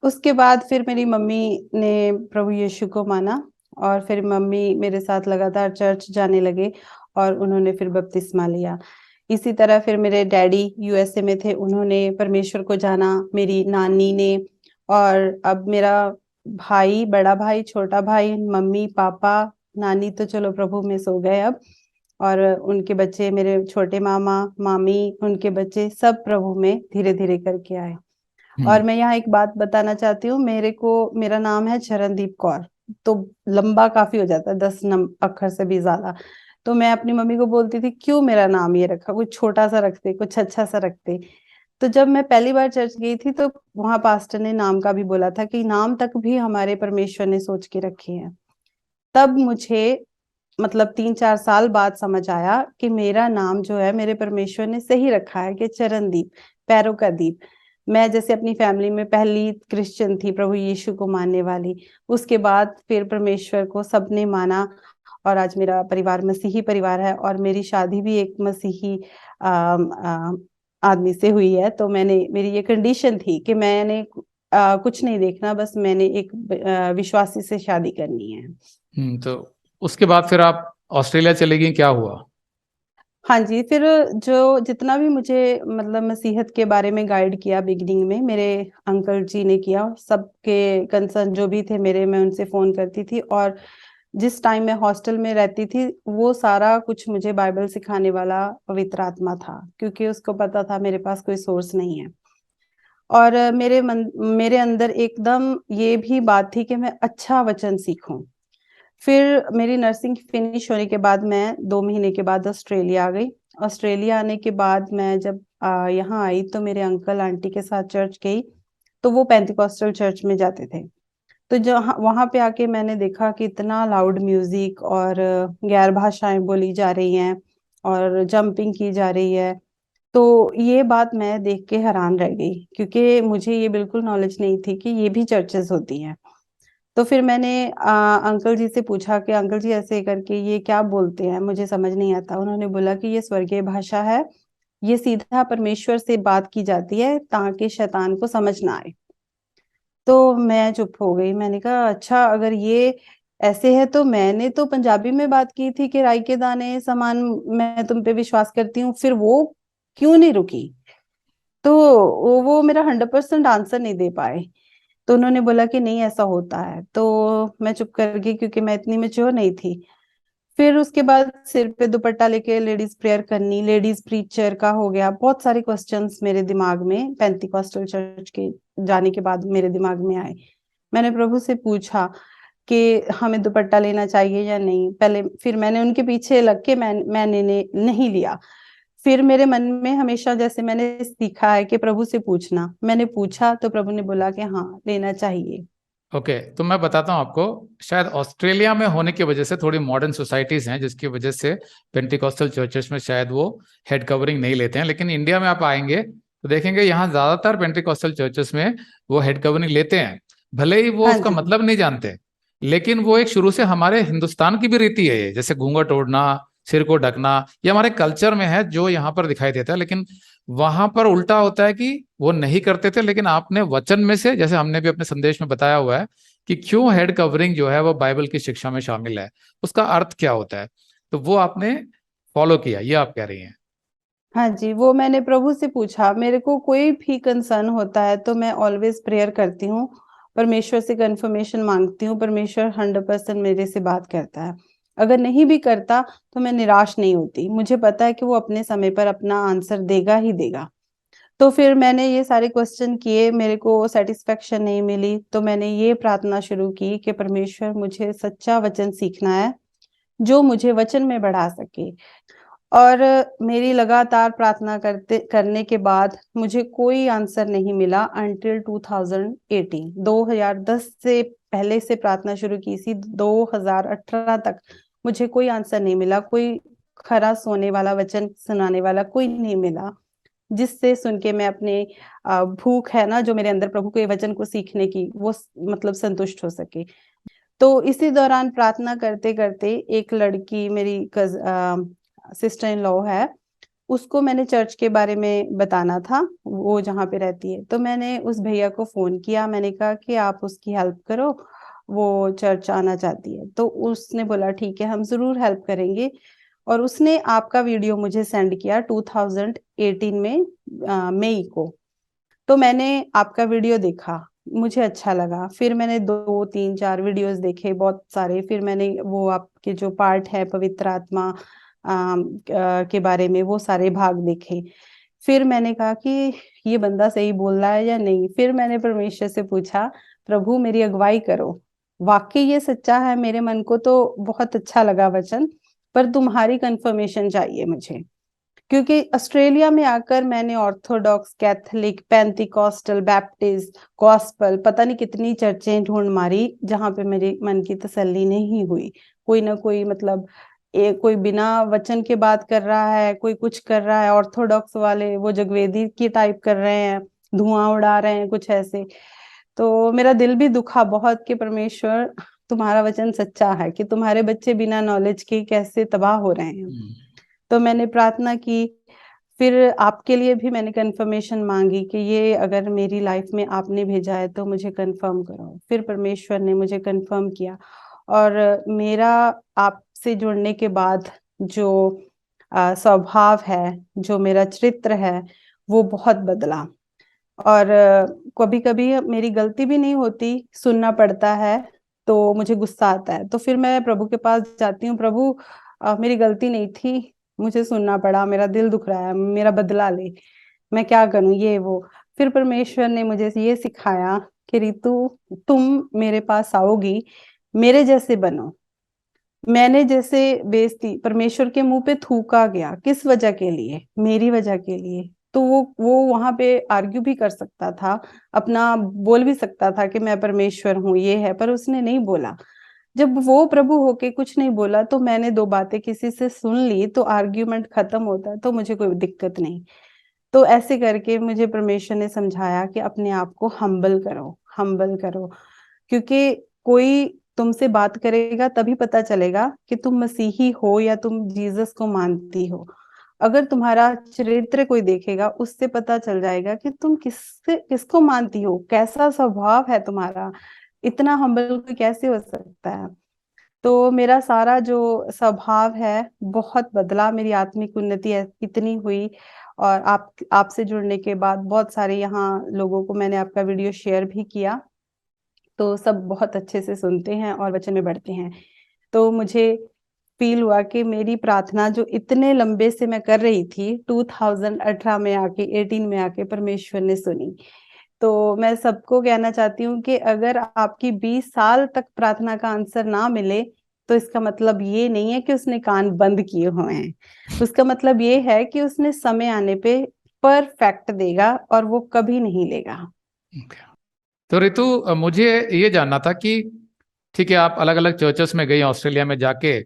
उसके बाद फिर मेरी मम्मी ने प्रभु यीशु को माना, और फिर मम्मी मेरे साथ लगातार चर्च जाने लगे और उन्होंने फिर बपतिस्मा लिया। इसी तरह फिर मेरे डैडी यूएसए में थे, उन्होंने परमेश्वर को जाना, मेरी नानी ने, और अब मेरा भाई, बड़ा भाई, छोटा भाई, मम्मी पापा, नानी तो चलो प्रभु में सो गए अब, और उनके बच्चे, मेरे छोटे मामा मामी, उनके बच्चे सब प्रभु में धीरे धीरे करके आए। और मैं यहाँ एक बात बताना चाहती हूँ, मेरा नाम है चरणदीप कौर, तो लंबा काफी हो जाता है, 10 अक्षर से भी ज्यादा। तो मैं अपनी मम्मी को बोलती थी क्यों मेरा नाम ये रखा, कुछ छोटा सा रखते, कुछ अच्छा सा रखते। तो जब मैं पहली बार चर्च गई थी तो वहां पास्टर ने नाम का भी बोला था कि नाम तक भी हमारे परमेश्वर ने सोच के रखे हैं। तब मुझे मतलब 3-4 साल बाद समझ आया कि मेरा नाम जो है मेरे परमेश्वर ने सही रखा है, कि चरणदीप, पैरों का दीप। मैं जैसे अपनी फैमिली में पहली क्रिश्चियन थी, प्रभु यीशु को मानने वाली। उसके बाद फिर परमेश्वर को सबने माना, और आज मेरा परिवार मसीही परिवार है, और मेरी शादी भी एक मसीही आदमी से हुई है। तो मेरी ये कंडीशन थी कि मैंने कुछ नहीं देखना, बस मैंने एक विश्वासी से शादी करनी है। तो उसके बाद फिर आप ऑस्ट्रेलिया चले गई, क्या हुआ? हाँ जी, फिर जो जितना भी मुझे मतलब मसीहत के बारे में गाइड किया बिगनिंग में, मेरे अंकल जी ने किया। सबके कंसर्न जो भी थे मेरे, मैं उनसे फोन करती थी, और जिस टाइम मैं हॉस्टल में रहती थी वो सारा कुछ मुझे बाइबल सिखाने वाला पवित्र आत्मा था, क्योंकि उसको पता था मेरे पास कोई सोर्स नहीं है। और मेरे अंदर एकदम ये भी बात थी कि मैं अच्छा वचन सीखूं। फिर मेरी नर्सिंग फिनिश होने के बाद मैं 2 महीने के बाद ऑस्ट्रेलिया आ गई। ऑस्ट्रेलिया आने के बाद मैं जब यहाँ आई तो मेरे अंकल आंटी के साथ चर्च गई, तो वो पेंटिकॉस्टल चर्च में जाते थे। तो जो वहां पे आके मैंने देखा कि इतना लाउड म्यूजिक और गैर भाषाएं बोली जा रही हैं और जंपिंग की जा रही है। तो ये बात मैं देख के हैरान रह गई, क्योंकि मुझे ये बिल्कुल नॉलेज नहीं थी कि ये भी चर्चेस होती हैं। तो फिर मैंने अंकल जी से पूछा कि अंकल जी ऐसे करके ये क्या बोलते हैं, मुझे समझ नहीं आता। उन्होंने बोला कि ये स्वर्गीय भाषा है, ये सीधा परमेश्वर से बात की जाती है ताकि शैतान को समझ ना आए। तो मैं चुप हो गई। मैंने कहा अच्छा, अगर ये ऐसे है तो मैंने तो पंजाबी में बात की थी कि राई के दाने समान मैं तुम पे विश्वास करती हूँ, फिर वो क्यों नहीं रुकी? तो वो मेरा 100% आंसर नहीं दे पाए। तो उन्होंने बोला कि नहीं ऐसा होता है। तो मैं चुप कर गई, क्योंकि मैं इतनी मैच्योर नहीं थी। फिर उसके बाद सिर पे दुपट्टा लेके लेडीज प्रेयर करनी, लेडीज प्रीचर का हो गया, बहुत सारे क्वेश्चंस मेरे दिमाग में पेंटिकॉस्टल चर्च के जाने के बाद मेरे दिमाग में आए। मैंने प्रभु से पूछा कि हमें दुपट्टा लेना चाहिए या नहीं पहले। फिर मैंने उनके पीछे लग के मैंने नहीं लिया। फिर मेरे मन में हमेशा, जैसे मैंने सीखा है कि प्रभु से पूछना, मैंने पूछा तो प्रभु ने बोला कि हाँ लेना चाहिए। ओके, तो मैं बताता हूँ आपको। शायद ऑस्ट्रेलिया में होने की वजह से थोड़ी मॉडर्न सोसाइटीज हैं जिसकी वजह से पेंटिकॉस्टल चर्चेस में शायद वो हेड कवरिंग नहीं लेते हैं, लेकिन इंडिया में आप आएंगे तो देखेंगे यहाँ ज्यादातर पेंटिकॉस्टल चर्चेस में वो हेड कवरिंग लेते हैं। भले ही वो हाँ उसका जी। मतलब नहीं जानते, लेकिन वो एक शुरू से हमारे हिंदुस्तान की भी रीति है ये, जैसे घूंघट ओढ़ना, सिर को ढकना, ये हमारे कल्चर में है जो यहाँ पर दिखाई देता है। लेकिन वहां पर उल्टा होता है कि वो नहीं करते थे, लेकिन आपने वचन में से, जैसे हमने भी अपने संदेश में बताया हुआ है कि क्यों हेड कवरिंग जो है वो बाइबल की शिक्षा में शामिल है, उसका अर्थ क्या होता है, तो वो आपने फॉलो किया, ये आप कह रही हैं। हाँ जी, वो मैंने प्रभु से पूछा। मेरे को कोई भी कंसर्न होता है तो मैं ऑलवेज प्रेयर करती हूँ, परमेश्वर से कंफर्मेशन मांगती हूँ। परमेश्वर 100% मेरे से बात करता है। अगर नहीं भी करता तो मैं निराश नहीं होती, मुझे पता है कि वो अपने समय पर अपना आंसर देगा ही देगा। तो फिर मैंने ये सारे क्वेश्चन किए, मेरे को सेटिस्फेक्शन नहीं मिली, तो मैंने ये प्रार्थना शुरू की कि परमेश्वर मुझे सच्चा वचन सीखना है जो मुझे वचन में बढ़ा सके। और मेरी लगातार प्रार्थना करने के बाद मुझे कोई आंसर नहीं मिला अंटिल 2018। 2010 से पहले से प्रार्थना शुरू की थी, 2018 तक मुझे कोई आंसर नहीं मिला, कोई खरा सोने वाला वचन सुनाने वाला कोई नहीं मिला, जिससे सुन के मैं अपने भूख है ना जो मेरे अंदर प्रभु के वचन को सीखने की, वो मतलब संतुष्ट हो सके। तो इसी दौरान प्रार्थना करते करते एक लड़की, मेरी सिस्टर इन लॉ है, उसको मैंने चर्च के बारे में बताना था, वो जहाँ पे रहती है। तो मैंने उस भैया को फोन किया, मैंने कहा कि आप उसकी हेल्प करो, वो चर्च आना चाहती है। तो उसने बोला ठीक है, हम जरूर हेल्प करेंगे। और उसने आपका वीडियो मुझे सेंड किया 2018 में, मई को। तो मैंने आपका वीडियो देखा, मुझे अच्छा लगा। फिर मैंने 2 3 4 वीडियोस देखे, बहुत सारे। फिर मैंने वो आपके जो पार्ट है पवित्र आत्मा के बारे में, वो सारे भाग देखे। फिर मैंने कहा कि ये बंदा सही बोल रहा है या नहीं। फिर मैंने परमेश्वर से पूछा, प्रभु मेरी अगुवाई करो, वाकई ये सच्चा है? मेरे मन को तो बहुत अच्छा लगा वचन, पर तुम्हारी कंफर्मेशन चाहिए मुझे। क्योंकि ऑस्ट्रेलिया में आकर मैंने Orthodox, Catholic, Pentecostal, Baptist, gospel, पता नहीं कितनी चर्चें ढूंढ मारी जहां पे मेरे मन की तसल्ली नहीं हुई। कोई ना कोई मतलब कोई बिना वचन के बात कर रहा है, कोई कुछ कर रहा है। ऑर्थोडॉक्स वाले वो जगवेदी की टाइप कर रहे हैं, धुआं उड़ा रहे हैं, कुछ ऐसे। तो मेरा दिल भी दुखा बहुत कि परमेश्वर, तुम्हारा वचन सच्चा है कि तुम्हारे बच्चे बिना नॉलेज के कैसे तबाह हो रहे हैं। तो मैंने प्रार्थना की। फिर आपके लिए भी मैंने कंफर्मेशन मांगी कि ये अगर मेरी लाइफ में आपने भेजा है तो मुझे कंफर्म करो। फिर परमेश्वर ने मुझे कंफर्म किया। और मेरा आपसे जुड़ने के बाद जो स्वभाव है, जो मेरा चरित्र है, वो बहुत बदला। और कभी कभी मेरी गलती भी नहीं होती, सुनना पड़ता है तो मुझे गुस्सा आता है। तो फिर मैं प्रभु के पास जाती हूँ, प्रभु मेरी गलती नहीं थी, मुझे सुनना पड़ा, मेरा दिल दुख रहा है, मेरा बदला ले, मैं क्या करूं, ये वो। फिर परमेश्वर ने मुझे ये सिखाया कि रितु, तुम मेरे पास आओगी, मेरे जैसे बनो। मैंने जैसे बेइज्जती, परमेश्वर के मुंह पे थूका गया, किस वजह के लिए? मेरी वजह के लिए। तो वो वहां पे आर्ग्यू भी कर सकता था, अपना बोल भी सकता था कि मैं परमेश्वर हूँ, ये है, पर उसने नहीं बोला। जब वो प्रभु होके कुछ नहीं बोला, तो मैंने 2 बातें किसी से सुन ली तो आर्ग्यूमेंट खत्म होता है, तो मुझे कोई दिक्कत नहीं। तो ऐसे करके मुझे परमेश्वर ने समझाया कि अपने आप को हम्बल करो, हम्बल करो। क्योंकि कोई तुमसे बात करेगा तभी पता चलेगा कि तुम मसीही हो या तुम जीसस को मानती हो। अगर तुम्हारा चरित्र कोई देखेगा, उससे पता चल जाएगा कि तुम किसको मानती हो, कैसा स्वभाव है तुम्हारा। इतना हम्बल कोई कैसे हो सकता है? तो मेरा सारा जो स्वभाव है बहुत बदला, मेरी आत्मिक उन्नति इतनी हुई। और आपसे जुड़ने के बाद बहुत सारे यहाँ लोगों को मैंने आपका वीडियो शेयर भी किया, तो सब बहुत अच्छे से सुनते हैं और वचन में बढ़ते हैं। तो मुझे फील हुआ कि मेरी प्रार्थना जो इतने लंबे से मैं कर रही थी, 2018 में आके, 18 में आके परमेश्वर ने सुनी। तो मैं सबको कहना चाहती हूँ कि अगर आपकी 20 साल तक प्रार्थना का आंसर ना मिले, तो इसका मतलब ये नहीं है कि उसने कान बंद किए हुए हैं। उसका मतलब ये है कि उसने समय आने पे परफेक्ट देगा और वो कभी नहीं लेगा। Okay. तो रितु, मुझे ये जानना था कि ठीक है, आप अलग अलग चर्चेस में गई ऑस्ट्रेलिया में जाके,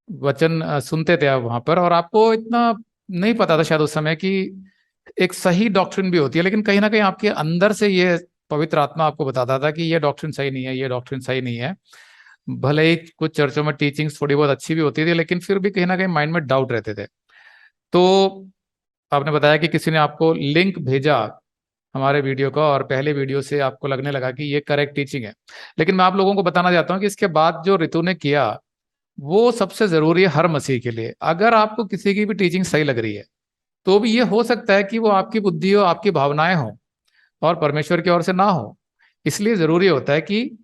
वचन सुनते थे आप वहां पर, और आपको इतना नहीं पता था शायद उस समय कि एक सही डॉक्ट्रिन भी होती है, लेकिन कहीं ना कहीं आपके अंदर से ये पवित्र आत्मा आपको बताता था कि ये डॉक्ट्रिन सही नहीं है, ये डॉक्ट्रिन सही नहीं है। भले ही कुछ चर्चों में टीचिंग्स थोड़ी बहुत अच्छी भी होती थी, लेकिन फिर भी कहीं ना कहीं माइंड में डाउट रहते थे। तो आपने बताया कि किसी ने आपको लिंक भेजा हमारे वीडियो का, और पहले वीडियो से आपको लगने लगा कि ये करेक्ट टीचिंग है। लेकिन मैं आप लोगों को बताना चाहता हूँ कि इसके बाद जो रितु ने किया, वो सबसे जरूरी है हर मसीह के लिए। अगर आपको किसी की भी टीचिंग सही लग रही है, तो भी ये हो सकता है कि वो आपकी बुद्धि हो, आपकी भावनाएं हो, और परमेश्वर की ओर से ना हो। इसलिए जरूरी होता है कि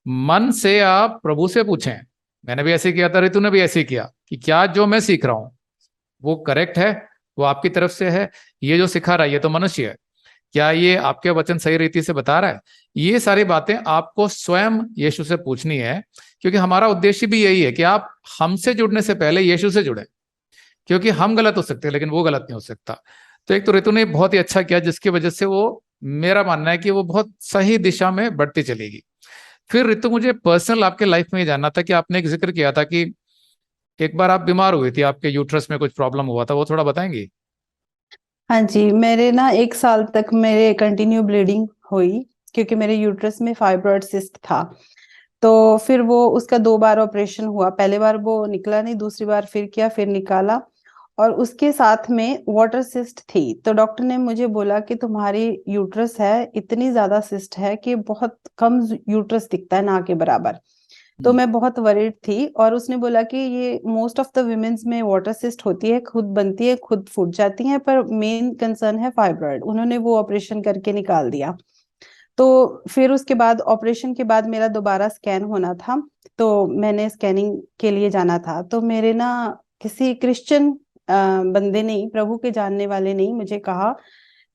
मन से आप प्रभु से पूछें। मैंने भी ऐसे किया था, रितु ने भी ऐसे ही किया, कि क्या जो मैं सीख रहा हूं वो करेक्ट है, वो आपकी तरफ से है? ये जो सिखा रहा है ये तो मनुष्य है, क्या ये आपके वचन सही रीति से बता रहा है? ये सारी बातें आपको स्वयं यीशु से पूछनी है, क्योंकि हमारा उद्देश्य भी यही है कि आप हमसे जुड़ने से पहले यीशु से जुड़े, क्योंकि हम गलत हो सकते हैं लेकिन वो गलत नहीं हो सकता। तो एक तो ऋतु ने बहुत ही अच्छा किया, जिसकी वजह से वो, मेरा मानना है कि वो बहुत सही दिशा में बढ़ती चलेगी। फिर ऋतु, मुझे पर्सनल आपके लाइफ में ये जानना था कि आपने एक जिक्र किया था कि एक बार आप बीमार हुई थी, आपके यूट्रस में कुछ प्रॉब्लम हुआ था, वो थोड़ा बताएंगी? हाँ जी, मेरे ना 1 साल तक मेरे कंटिन्यू ब्लीडिंग हुई, क्योंकि मेरे यूट्रस में फाइब्रॉइड सिस्ट था। तो फिर वो उसका 2 बार ऑपरेशन हुआ। पहले बार वो निकला नहीं, दूसरी बार फिर किया, फिर निकाला। और उसके साथ में वाटर सिस्ट थी। तो डॉक्टर ने मुझे बोला कि तुम्हारी यूट्रस है, इतनी ज्यादा सिस्ट है कि बहुत कम यूट्रस दिखता है, ना के बराबर। तो मैं बहुत वरीड थी, और उसने बोला कि ये मोस्ट ऑफ द विमेन्स में वाटर सिस्ट होती है, खुद बनती है, खुद फूट जाती है, पर मेन कंसर्न है फाइब्रॉइड। उन्होंने वो ऑपरेशन करके निकाल दिया। तो फिर उसके बाद, ऑपरेशन के बाद मेरा दोबारा स्कैन होना था। तो मैंने स्कैनिंग के लिए जाना था। तो मेरे ना किसी क्रिश्चियन बंदे ने, प्रभु के जानने वाले ने मुझे कहा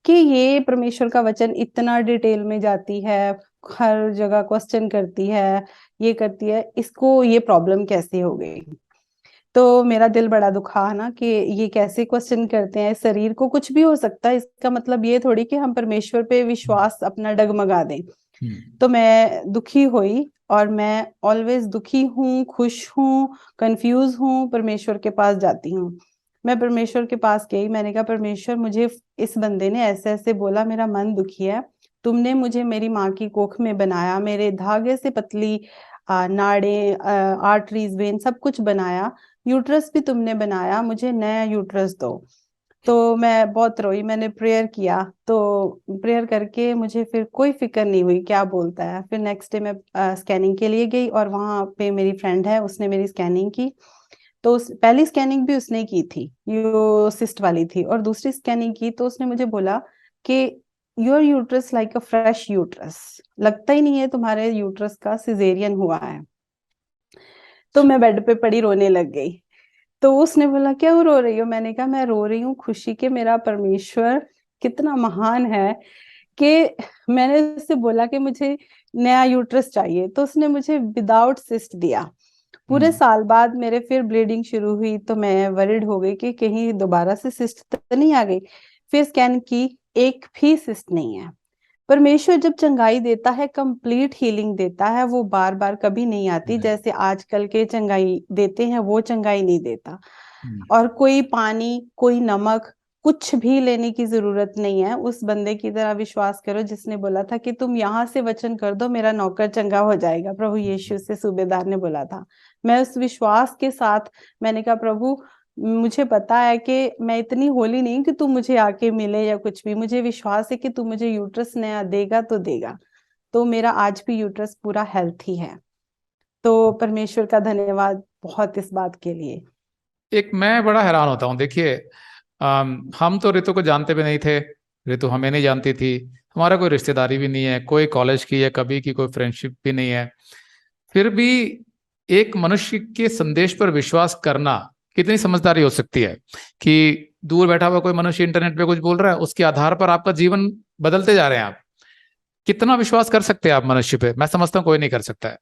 कि ये परमेश्वर का वचन इतना डिटेल में जाती है, हर जगह क्वेश्चन करती है, ये करती है, इसको ये प्रॉब्लम कैसे हो गई। तो मेरा दिल बड़ा दुखा ना कि ये कैसे क्वेश्चन करते हैं, शरीर को कुछ भी हो सकता है, इसका मतलब ये थोड़ी कि हम परमेश्वर पे विश्वास अपना डगमगा दें। तो मैं दुखी हुई, और मैं ऑलवेज दुखी हूँ, खुश हूँ, कंफ्यूज हूँ, परमेश्वर के पास जाती हूँ। मैं परमेश्वर के पास गई, मैंने कहा परमेश्वर, मुझे इस बंदे ने ऐसे ऐसे बोला, मेरा मन दुखी है। तुमने मुझे मेरी माँ की कोख में बनाया, मेरे धागे से पतली नाड़े, आर्टरीज, वेन सब कुछ बनाया, यूट्रस भी तुमने बनाया, मुझे नया यूट्रस दो। तो मैं बहुत रोई, मैंने प्रेयर किया। तो प्रेयर करके मुझे फिर कोई फिक्र नहीं हुई क्या बोलता है। फिर नेक्स्ट डे मैं स्कैनिंग के लिए गई, और वहां पे मेरी फ्रेंड है, उसने मेरी स्कैनिंग की। तो पहली स्कैनिंग भी उसने की थी, यो सिस्ट वाली थी, और दूसरी स्कैनिंग की तो उसने मुझे बोला कि your uterus like a fresh uterus, लगता ही नहीं है तुम्हारे यूट्रस का सिजेरियन हुआ है। तो मैं बेड पे पड़ी रोने लग गई। तो उसने बोला क्यों रो रही हो? मैंने कहा मैं रो रही हूँ खुशी के मेरा परमेश्वर कितना महान है, कि मैंने उससे बोला कि मुझे नया यूट्रस चाहिए, तो उसने मुझे विदाउट सिस्ट दिया। पूरे साल बाद मेरे फिर ब्लीडिंग शुरू हुई, तो मैं वरिड हो गई कि कहीं दोबारा से सिस्ट तो नहीं आ गई। फिर स्कैन की, एक भी सिस्ट नहीं है। परमेश्वर जब चंगाई देता है, कंप्लीट हीलिंग देता है, वो बार बार कभी नहीं आती जैसे आजकल के चंगाई देते हैं, वो चंगाई नहीं देता। और कोई पानी, कोई नमक, कुछ भी लेने की जरूरत नहीं है। उस बंदे की तरह विश्वास करो जिसने बोला था कि तुम यहाँ से वचन कर दो, मेरा नौकर चंगा हो जाएगा, प्रभु यीशु से सूबेदार ने बोला था। मैं उस विश्वास के साथ, मैंने कहा प्रभु, मुझे पता है कि मैं इतनी होली नहीं कि तू मुझे आके मिले या कुछ भी, मुझे विश्वास है कि तू मुझे यूट्रस नया देगा तो देगा। तो मेरा आज भी यूट्रस पूरा हेल्थी है। तो परमेश्वर का धन्यवाद बहुत इस बात के लिए। एक मैं बड़ा हैरान होता हूँ, देखिए, हम तो ऋतु को जानते भी नहीं थे, ऋतु हमें नहीं जानती थी, हमारा कोई रिश्तेदारी भी नहीं है, कोई कॉलेज की या कभी की कोई फ्रेंडशिप भी नहीं है। फिर भी एक मनुष्य के संदेश पर विश्वास करना कितनी समझदारी हो सकती है, कि दूर बैठा हुआ कोई मनुष्य इंटरनेट पे कुछ बोल रहा है, उसके आधार पर आपका जीवन बदलते जा रहे हैं। आप कितना विश्वास कर सकते हैं आप मनुष्य पे? मैं समझता हूँ कोई नहीं कर सकता है।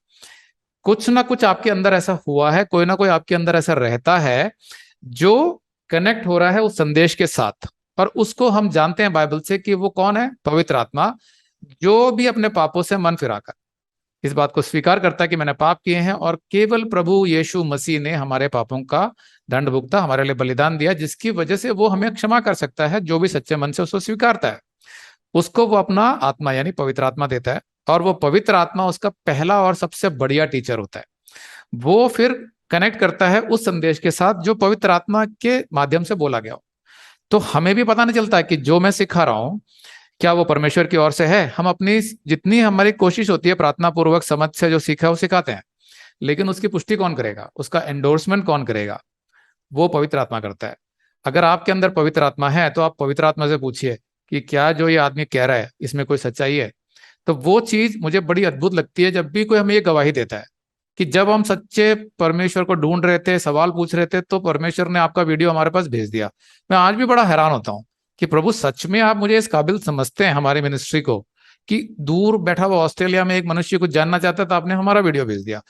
कुछ ना कुछ आपके अंदर ऐसा हुआ है, कोई ना कोई आपके अंदर ऐसा रहता है जो कनेक्ट हो रहा है उस संदेश के साथ, और उसको हम जानते हैं बाइबल से कि वो कौन है? पवित्र आत्मा, जो भी अपने पापों से मन फिराकर इस बात को स्वीकार करता है कि मैंने पाप किए हैं, और केवल प्रभु यीशु मसीह ने हमारे पापों का दंड भुगता, हमारे लिए बलिदान दिया, जिसकी वजह से वो हमें क्षमा कर सकता है। जो भी सच्चे मन से उसको स्वीकारता है, उसको वो अपना आत्मा यानी पवित्र आत्मा देता है, और वो पवित्र आत्मा उसका पहला और सबसे बढ़िया टीचर होता है। वो फिर कनेक्ट करता है उस संदेश के साथ जो पवित्र आत्मा के माध्यम से बोला गया हो। तो हमें भी पता नहीं चलता है कि जो मैं सिखा रहा हूं क्या वो परमेश्वर की ओर से है। हम अपनी जितनी हमारी कोशिश होती है प्रार्थना पूर्वक समझ से जो सीखा है वो सिखाते हैं, लेकिन उसकी पुष्टि कौन करेगा, उसका एंडोर्समेंट कौन करेगा? वो पवित्र आत्मा करता है। अगर आपके अंदर पवित्र आत्मा है तो आप पवित्र आत्मा से पूछिए कि क्या जो ये आदमी कह रहा है इसमें कोई सच्चाई है। तो वो चीज मुझे बड़ी अद्भुत लगती है जब भी कोई हमें ये गवाही देता है कि जब हम सच्चे परमेश्वर को ढूंढ रहे थे, सवाल पूछ रहे थे, तो परमेश्वर ने आपका वीडियो हमारे पास भेज दिया। मैं आज भी बड़ा हैरान होता हूँ कि प्रभु सच में आप मुझे इस काबिल समझते हैं हमारी मिनिस्ट्री को, कि दूर बैठा हुआ ऑस्ट्रेलिया में एक मनुष्य को जानना चाहता था, आपने हमारा वीडियो भेज दिया।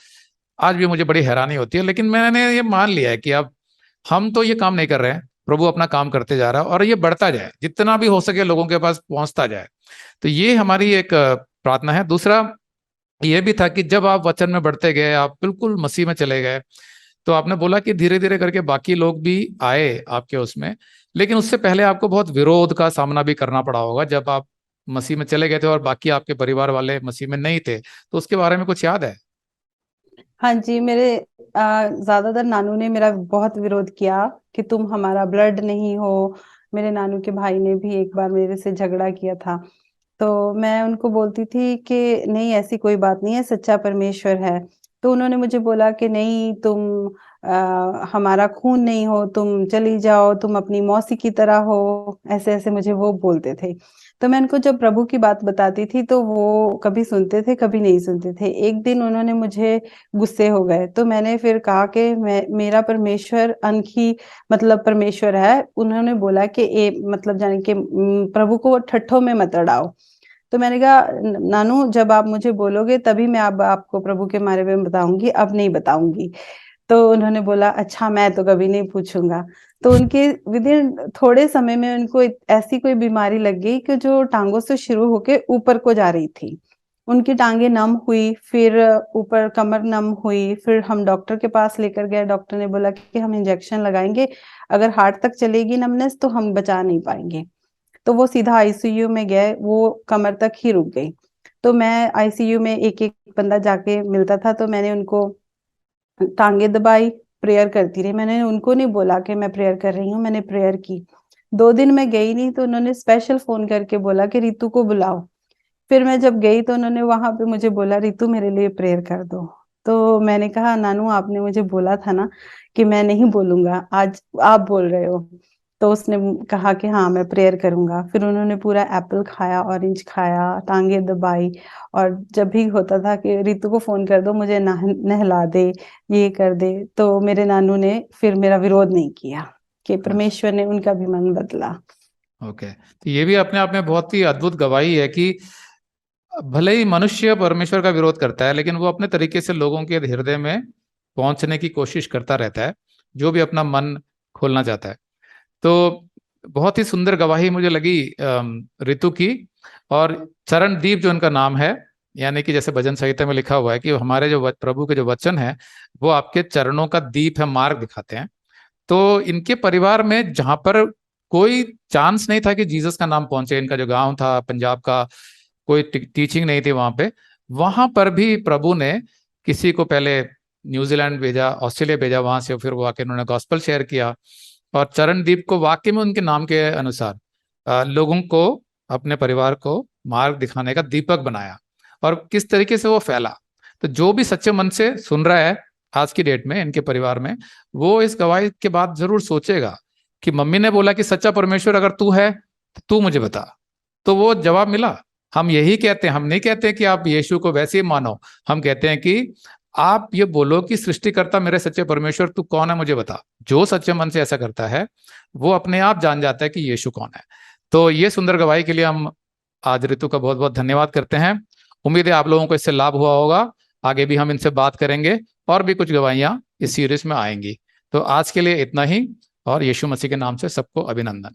आज भी मुझे बड़ी हैरानी होती है, लेकिन मैंने ये मान लिया है कि अब हम तो ये काम नहीं कर रहे हैं, प्रभु अपना काम करते जा रहा है, और ये बढ़ता जाए, जितना भी हो सके लोगों के पास पहुंचता जाए। तो ये हमारी एक प्रार्थना है। दूसरा ये भी था कि जब आप वचन में बढ़ते गए, आप बिल्कुल मसीह में चले गए, तो आपने बोला कि धीरे धीरे करके बाकी लोग भी आए आपके उसमें, लेकिन उससे पहले आपको बहुत विरोध का सामना भी करना पड़ा होगा जब आप मसीह में चले गए थे और बाकी आपके परिवार वाले मसीह में नहीं थे। तो उसके बारे में कुछ याद है? हाँ जी, मेरे ज्यादातर नानू ने मेरा बहुत विरोध किया कि तुम हमारा ब्लड नहीं हो। मेरे नानू के भाई ने भी एक बार मेरे से झगड़ा किया था। तो मैं उनको बोलती थी कि नहीं, ऐसी कोई बात नहीं है, सच्चा परमेश्वर है। तो उन्होंने मुझे बोला कि नहीं, तुम हमारा खून नहीं हो, तुम चली जाओ, तुम अपनी मौसी की तरह हो। ऐसे ऐसे मुझे वो बोलते थे। तो मैं उनको जब प्रभु की बात बताती थी तो वो कभी सुनते थे, कभी नहीं सुनते थे। एक दिन उन्होंने मुझे गुस्से हो गए, तो मैंने फिर कहा कि मेरा परमेश्वर अनखी मतलब परमेश्वर है। उन्होंने बोला कि मतलब जाने के प्रभु को ठट्ठों में मत अड़ाओ। तो मैंने कहा नानू, जब आप मुझे बोलोगे तभी मैं अब आपको प्रभु के बारे में बताऊंगी, अब नहीं बताऊंगी। तो उन्होंने बोला अच्छा, मैं तो कभी नहीं पूछूंगा। तो उनके विदिन थोड़े समय में उनको ऐसी कोई बीमारी लग गई कि जो टांगों से शुरू होके ऊपर को जा रही थी। उनकी टांगे नम हुई, फिर ऊपर कमर नम हुई। फिर हम डॉक्टर के पास लेकर गए। डॉक्टर ने बोला कि हम इंजेक्शन लगाएंगे, अगर हार्ट तक चलेगी नमनेस तो हम बचा नहीं पाएंगे। तो वो सीधा आईसीयू में गए, वो कमर तक ही रुक गई। तो मैं आईसीयू में एक एक बंदा जाके मिलता था, तो मैंने उनको टांगे दबाई, प्रेयर करती रही। मैंने उनको नहीं बोला कि मैं प्रेयर कर रही हूँ, मैंने प्रेयर की। 2 दिन मैं गई नहीं तो उन्होंने स्पेशल फोन करके बोला कि रितु को बुलाओ। फिर मैं जब गई तो उन्होंने वहां पे मुझे बोला रितु मेरे लिए प्रेयर कर दो। तो मैंने कहा नानू, आपने मुझे बोला था ना कि मैं नहीं बोलूंगा, आज आप बोल रहे हो। तो उसने कहा कि हाँ मैं प्रेयर करूंगा। फिर उन्होंने पूरा एप्पल खाया, ऑरेंज खाया, टांगे दबाई। और जब भी होता था कि रितु को फोन कर दो, मुझे नहला दे, ये कर दे, तो मेरे नानू ने फिर मेरा विरोध नहीं किया, कि परमेश्वर ने उनका भी मन बदला। ओके, तो ये भी अपने आप में बहुत ही अद्भुत गवाही है कि भले ही मनुष्य परमेश्वर का विरोध करता है, लेकिन वो अपने तरीके से लोगों के हृदय में पहुंचने की कोशिश करता रहता है, जो भी अपना मन खोलना चाहता है। तो बहुत ही सुंदर गवाही मुझे लगी ऋतु की। और चरणदीप जो उनका नाम है, यानी कि जैसे भजन संहिता में लिखा हुआ है कि हमारे जो प्रभु के जो वचन है वो आपके चरणों का दीप है, मार्ग दिखाते हैं। तो इनके परिवार में जहां पर कोई चांस नहीं था कि जीसस का नाम पहुंचे, इनका जो गांव था पंजाब का, कोई टीचिंग नहीं थी वहां पे, वहां पर भी प्रभु ने किसी को पहले न्यूजीलैंड भेजा, ऑस्ट्रेलिया भेजा, वहां से फिर वो आके उन्होंने गॉस्पल शेयर किया। और चरणदीप को वाकई में उनके नाम के अनुसार लोगों को, अपने परिवार को मार्ग दिखाने का दीपक बनाया, और किस तरीके से वो फैला। तो जो भी सच्चे मन से सुन रहा है आज की डेट में इनके परिवार में, वो इस गवाही के बाद जरूर सोचेगा कि मम्मी ने बोला कि सच्चा परमेश्वर अगर तू है तो तू मुझे बता। तो वो जवाब मिला। हम यही कहते हैं, हम नहीं कहते कि आप यीशु को वैसे ही मानो, हम कहते हैं कि आप ये बोलो कि सृष्टिकर्ता मेरे सच्चे परमेश्वर तू कौन है मुझे बता। जो सच्चे मन से ऐसा करता है वो अपने आप जान जाता है कि यीशु कौन है। तो ये सुंदर गवाही के लिए हम आज ऋतु का बहुत बहुत धन्यवाद करते हैं। उम्मीद है आप लोगों को इससे लाभ हुआ होगा। आगे भी हम इनसे बात करेंगे और भी कुछ गवाहियां इस सीरीज में आएंगी। तो आज के लिए इतना ही, और यीशु मसीह के नाम से सबको अभिनंदन।